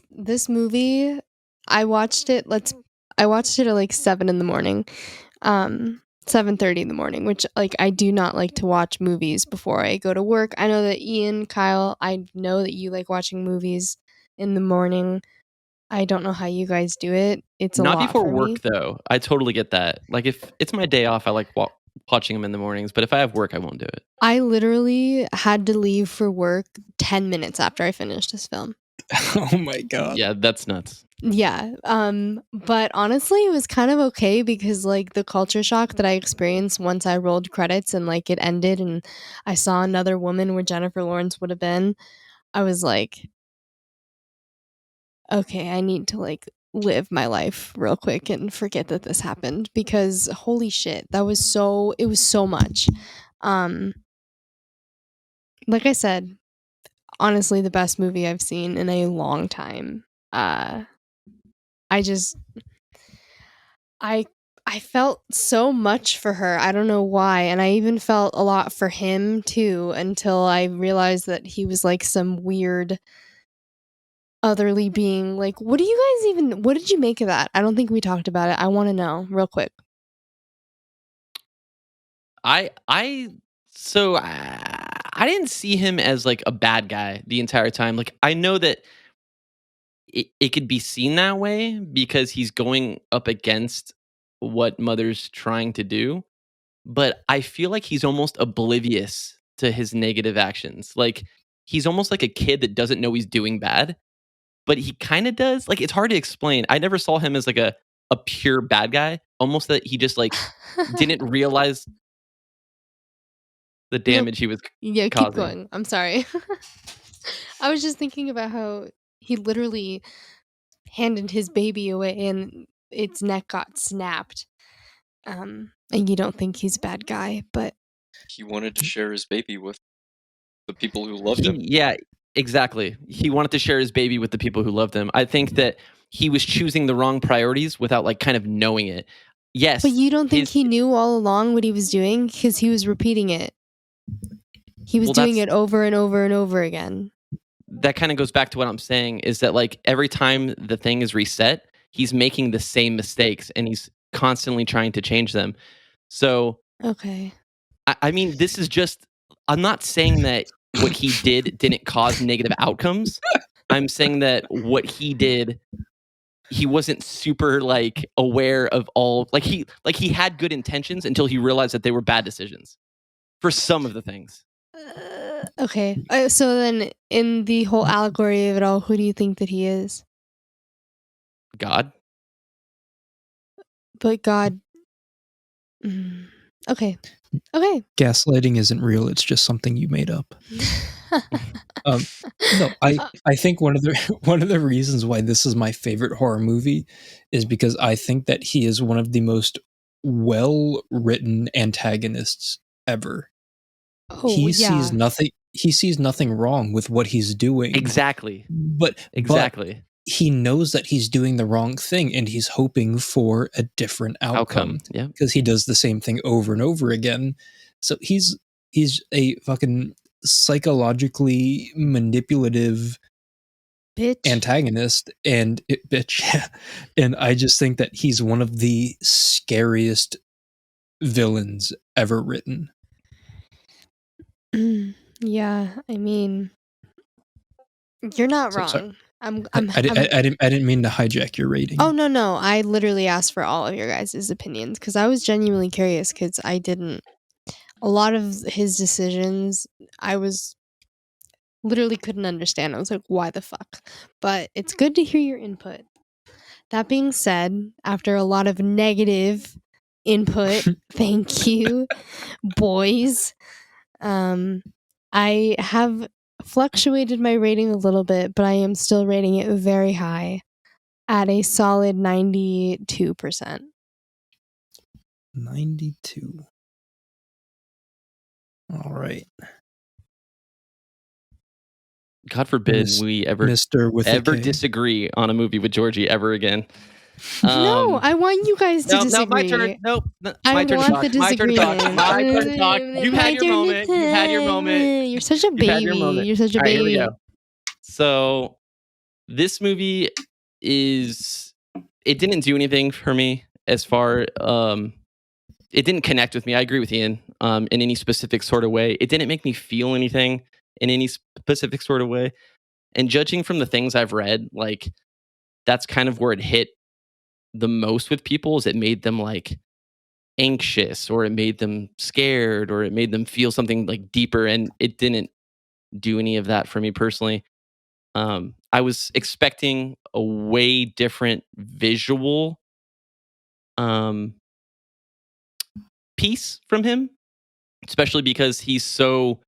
this movie. I watched it at like 7 in the morning. 7:30 in the morning, which like I do not like to watch movies before I go to work. I know that Ian, Kyle, I know that you like watching movies in the morning. I don't know how you guys do it. It's a Not lot before for work, me. though. I totally get that. Like, if it's my day off, I like watching them in the mornings. But if I have work, I won't do it. I literally had to leave for work 10 minutes after I finished this film. Oh my god. Yeah, that's nuts. Yeah. But honestly, it was kind of okay because like the culture shock that I experienced once I rolled credits and like it ended and I saw another woman where Jennifer Lawrence would have been, I was like, okay, I need to like live my life real quick and forget that this happened because holy shit, it was so much. Like I said, honestly the best movie I've seen in a long time. I felt so much for her. I don't know why, and I even felt a lot for him too until I realized that he was like some weird otherly being. Like, what did you make of that? I don't think we talked about it. I want to know real quick. I didn't see him as like a bad guy the entire time. Like, I know that it could be seen that way because he's going up against what Mother's trying to do, but I feel like he's almost oblivious to his negative actions. Like, he's almost like a kid that doesn't know he's doing bad, but he kind of does. Like, it's hard to explain. I never saw him as like a pure bad guy. Almost that he just like didn't realize the damage he was Yeah, keep causing. going. I'm sorry. I was just thinking about how he literally handed his baby away and its neck got snapped. And you don't think he's a bad guy, but He wanted to share his baby with the people who loved him. Yeah, exactly. He wanted to share his baby with the people who loved him. I think that he was choosing the wrong priorities without like kind of knowing it. Yes. But you don't think he knew all along what he was doing? Because he was repeating it. He was doing it over and over and over again. That kind of goes back to what I'm saying is that like every time the thing is reset, he's making the same mistakes and he's constantly trying to change them. So, okay. I mean, this is just, I'm not saying that what he did didn't cause negative outcomes. I'm saying that what he did, he wasn't super like aware of all, like he had good intentions until he realized that they were bad decisions for some of the things. Okay. So then, in the whole allegory of it all, who do you think that he is? God. But God. Okay. Okay. Gaslighting isn't real. It's just something you made up. No, I think one of the reasons why this is my favorite horror movie is because I think that he is one of the most well-written antagonists ever. Oh, He sees nothing wrong with what he's doing. Exactly. But he knows that he's doing the wrong thing and he's hoping for a different outcome. Yeah. Because he does the same thing over and over again. So he's a fucking psychologically manipulative bitch antagonist and bitch. And I just think that he's one of the scariest villains ever written. Yeah, I mean, you're not wrong. Sorry. I didn't mean to hijack your rating. Oh no! I literally asked for all of your guys' opinions because I was genuinely curious. Because I didn't. A lot of his decisions, I was literally couldn't understand. I was like, "Why the fuck?" But it's good to hear your input. That being said, after a lot of negative input. Thank you, boys. I have fluctuated my rating a little bit, but I am still rating it very high at a solid 92%. 92. All right. God forbid Miss- we ever Mr. with a K. disagree on a movie with Georgie ever again. No, I want you guys to no, disagree. my turn. Nope. I My turn to want talk. the My turn to talk. disagreement. My turn to talk. You've My had your turn to moment. You've had your moment. You're such a You've had your baby. moment. You're such a All right, here we baby. go. So this movie it didn't do anything for me as far it didn't connect with me. I agree with Ian in any specific sort of way. It didn't make me feel anything in any specific sort of way. And judging from the things I've read, like that's kind of where it hit the most with people, is it made them like anxious, or it made them scared, or it made them feel something like deeper, and it didn't do any of that for me personally. I was expecting a way different visual piece from him, especially because he's so,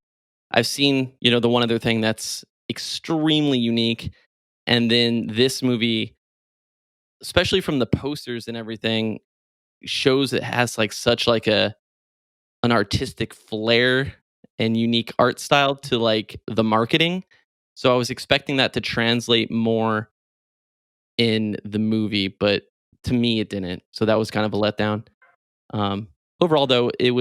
I've seen, the one other thing that's extremely unique, and then this movie, especially from the posters and everything, shows it has like such like an artistic flair and unique art style to like the marketing. So I was expecting that to translate more in the movie, but to me it didn't. So that was kind of a letdown. Overall though, it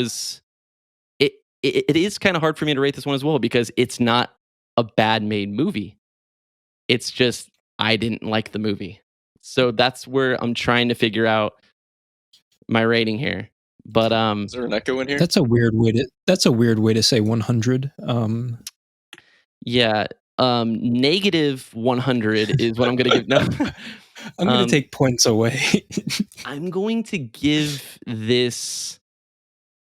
is kind of hard for me to rate this one as well, because it's not a bad made movie. It's just I didn't like the movie. So that's where I'm trying to figure out my rating here. But Is there an echo in here? That's a weird way to say 100. Yeah, negative 100 is what I'm going to give. No, I'm going to take points away. I'm going to give this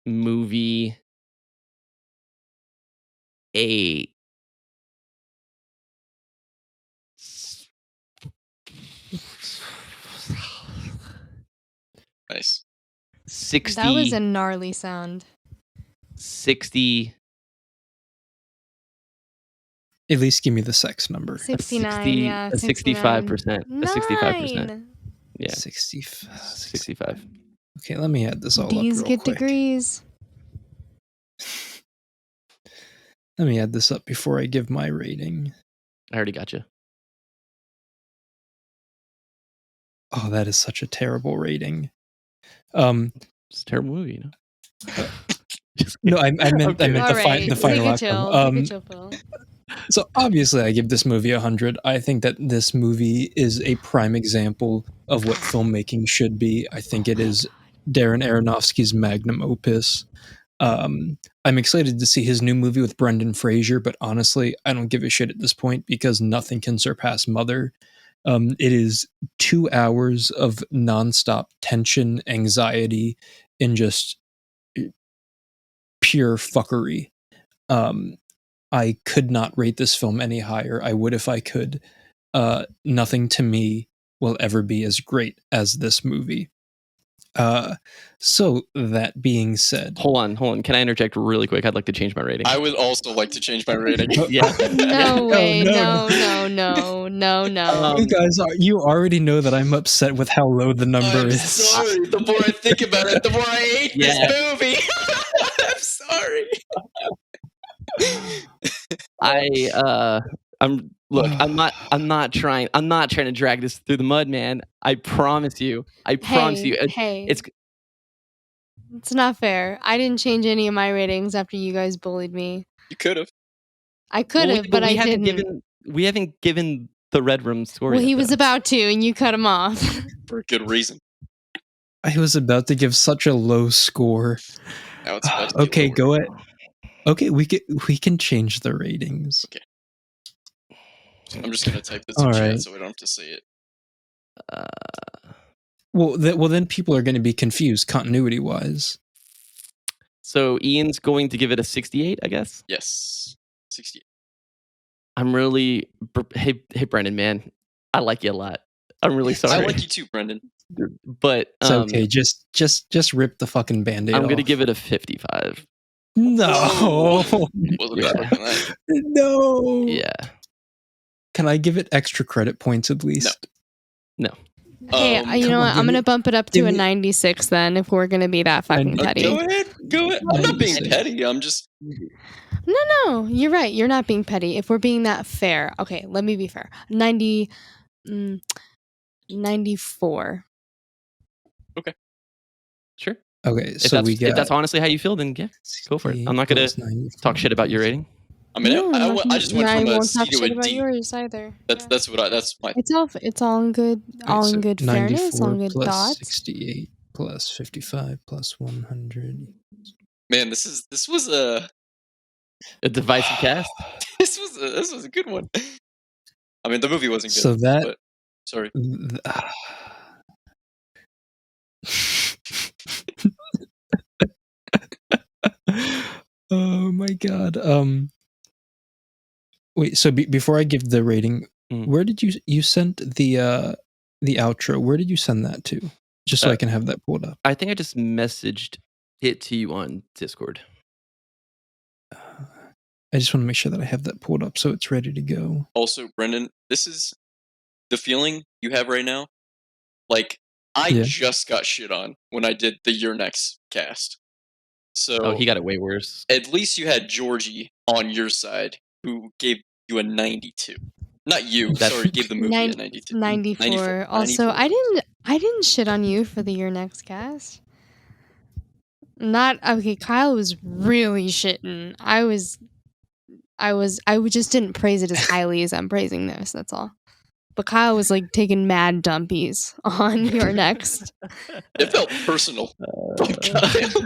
movie a Nice. 60. That was a gnarly sound. 60. At least give me the sex number. 69, yeah. A 65%. A 65%. Nine. Yeah. 65. 65. Okay, let me add this all D's up real get quick. degrees. Let me add this up before I give my rating. I already got you. Oh, that is such a terrible rating. It's a terrible movie, No, I meant Okay. the final Take a outcome. chill. Take a chill pill. So obviously I give this movie 100. I think that this movie is a prime example of what filmmaking should be. I think it is Darren Aronofsky's magnum opus. I'm excited to see his new movie with Brendan Fraser, but honestly, I don't give a shit at this point because nothing can surpass Mother. It is 2 hours of nonstop tension, anxiety, and just pure fuckery. I could not rate this film any higher. I would if I could. Nothing to me will ever be as great as this movie. So that being said, Hold on. Can I interject really quick? I'd like to change my rating. I would also like to change my rating. Yeah. No way. no. No. You guys, you already know that I'm upset with how low the number I'm is. sorry. The more I think about it, the more I hate this movie. I'm sorry. I'm not trying to drag this through the mud, man. I promise you. Hey. It's not fair. I didn't change any of my ratings after you guys bullied me. You could have. I could have, but I didn't. We haven't given the Redrum score Well, yet, he was though. about to, and you cut him off. For a good reason. I was about to give such a low score. Now it's about to be Okay, lower. go ahead. Okay, we can change the ratings. Okay. I'm just gonna type this All in chat right. so we don't have to say it. Well, then people are going to be confused continuity wise. So Ian's going to give it a 68, I guess. Yes. 60. I'm really hey Brendan, man. I like you a lot. I'm really sorry. I like you too, Brendan. But It's okay. Just rip the fucking Band-Aid I'm off. going to give it a 55. No. Wasn't Yeah. expecting that. No. Yeah. Can I give it extra credit points at least? No. Hey, you come know on, what? give I'm me- gonna bump it up give to a me- 96 then, if we're gonna be that fucking petty. Go ahead. I'm not being 96. petty. I'm just. No, you're right. You're not being petty. If we're being that fair, okay, let me be fair. 94. Sure. Okay, If so we got if that's honestly how you feel, then yeah, go for it. I'm not going to talk shit about your rating. I mean, No, I just went I from a won't C talk to a shit about D. yours either. That's my. It's all in good, all in good fairness, all in good plus thoughts. 68 plus 55 plus 100. Man, this was a divisive cast. this was a good one. I mean, the movie wasn't good. So that but, sorry. Oh my god. Wait, so before I give the rating, where did you send the outro? Where did you send that to? Just so I can have that pulled up. I think I just messaged it to you on Discord. I just want to make sure that I have that pulled up so it's ready to go. Also, Brendan, this is the feeling you have right now. Like, I just got shit on when I did the Your Next cast. So he got it way worse. At least you had Georgie on your side, who gave you a 92. Not you. Sorry, gave the movie a 92. 94. Also, 94. I didn't shit on you for the Your Next cast. Not okay. Kyle was really shitting. I just didn't praise it as highly as I'm praising this. That's all. But Kyle was like taking mad dumpies on Your Next. It felt personal from Kyle.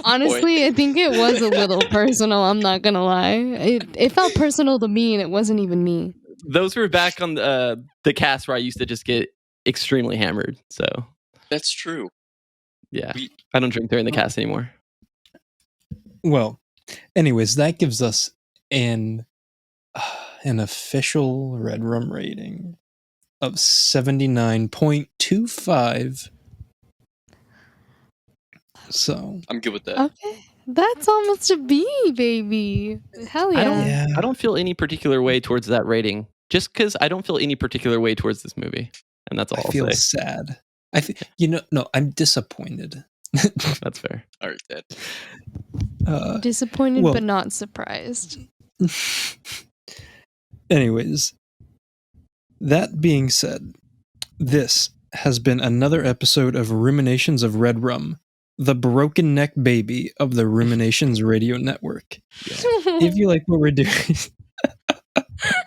Honestly, I think it was a little personal. I'm not gonna lie. It felt personal to me, and it wasn't even me. Those were back on the cast where I used to just get extremely hammered. So that's true. Yeah, I don't drink during the cast anymore. Well, anyways, that gives us an official Redrum rating of 79.25. So I'm good with that. Okay, that's almost a B, baby. Hell yeah! I don't feel any particular way towards that rating, just because I don't feel any particular way towards this movie, and that's all I'll feel say. sad. I think no, I'm disappointed. That's fair. All right, Dad. Disappointed, but not surprised. Anyways, that being said, this has been another episode of Ruminations of Redrum, the broken neck baby of the Ruminations radio network. Yeah. If you like what we're doing,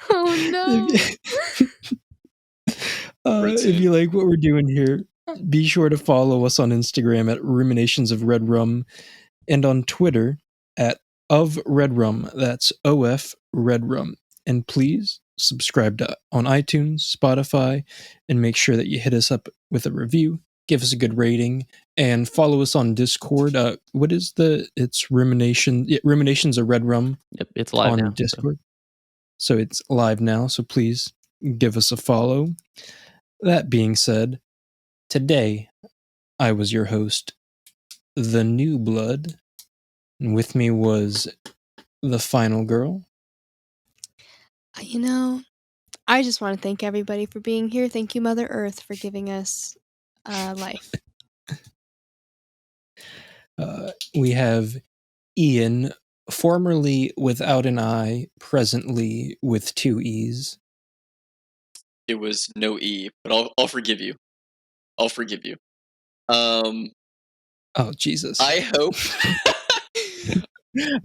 oh no! If you like what we're doing here, be sure to follow us on Instagram at Ruminations of Redrum and on Twitter at of Redrum. That's OF Redrum. And please subscribe on iTunes, Spotify, and make sure that you hit us up with a review, give us a good rating, and follow us on Discord. What is it's Ruminations of Redrum. Yep, it's live on now, Discord. So it's live now, so please give us a follow. That being said, today I was your host, the New Blood, and with me was the Final Girl. I just want to thank everybody for being here. Thank you, Mother Earth, for giving us life. We have Ian, formerly without an I, presently with 2 E's. It was no E, but I'll forgive you. I'll forgive you. Oh Jesus! I hope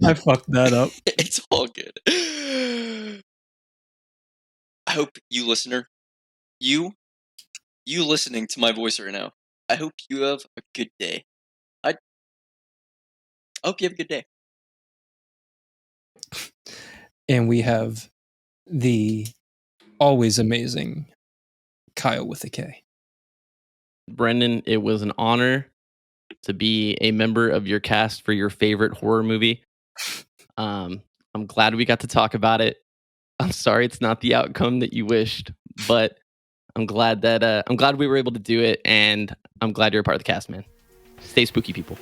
I fucked that up. It's all good. I hope you listener, you listening to my voice right now, I hope you have a good day. I hope you have a good day. And we have the always amazing Kyle with a K. Brendan, it was an honor to be a member of your cast for your favorite horror movie. I'm glad we got to talk about it. I'm sorry it's not the outcome that you wished, but I'm glad we were able to do it, and I'm glad you're a part of the cast, man. Stay spooky, people.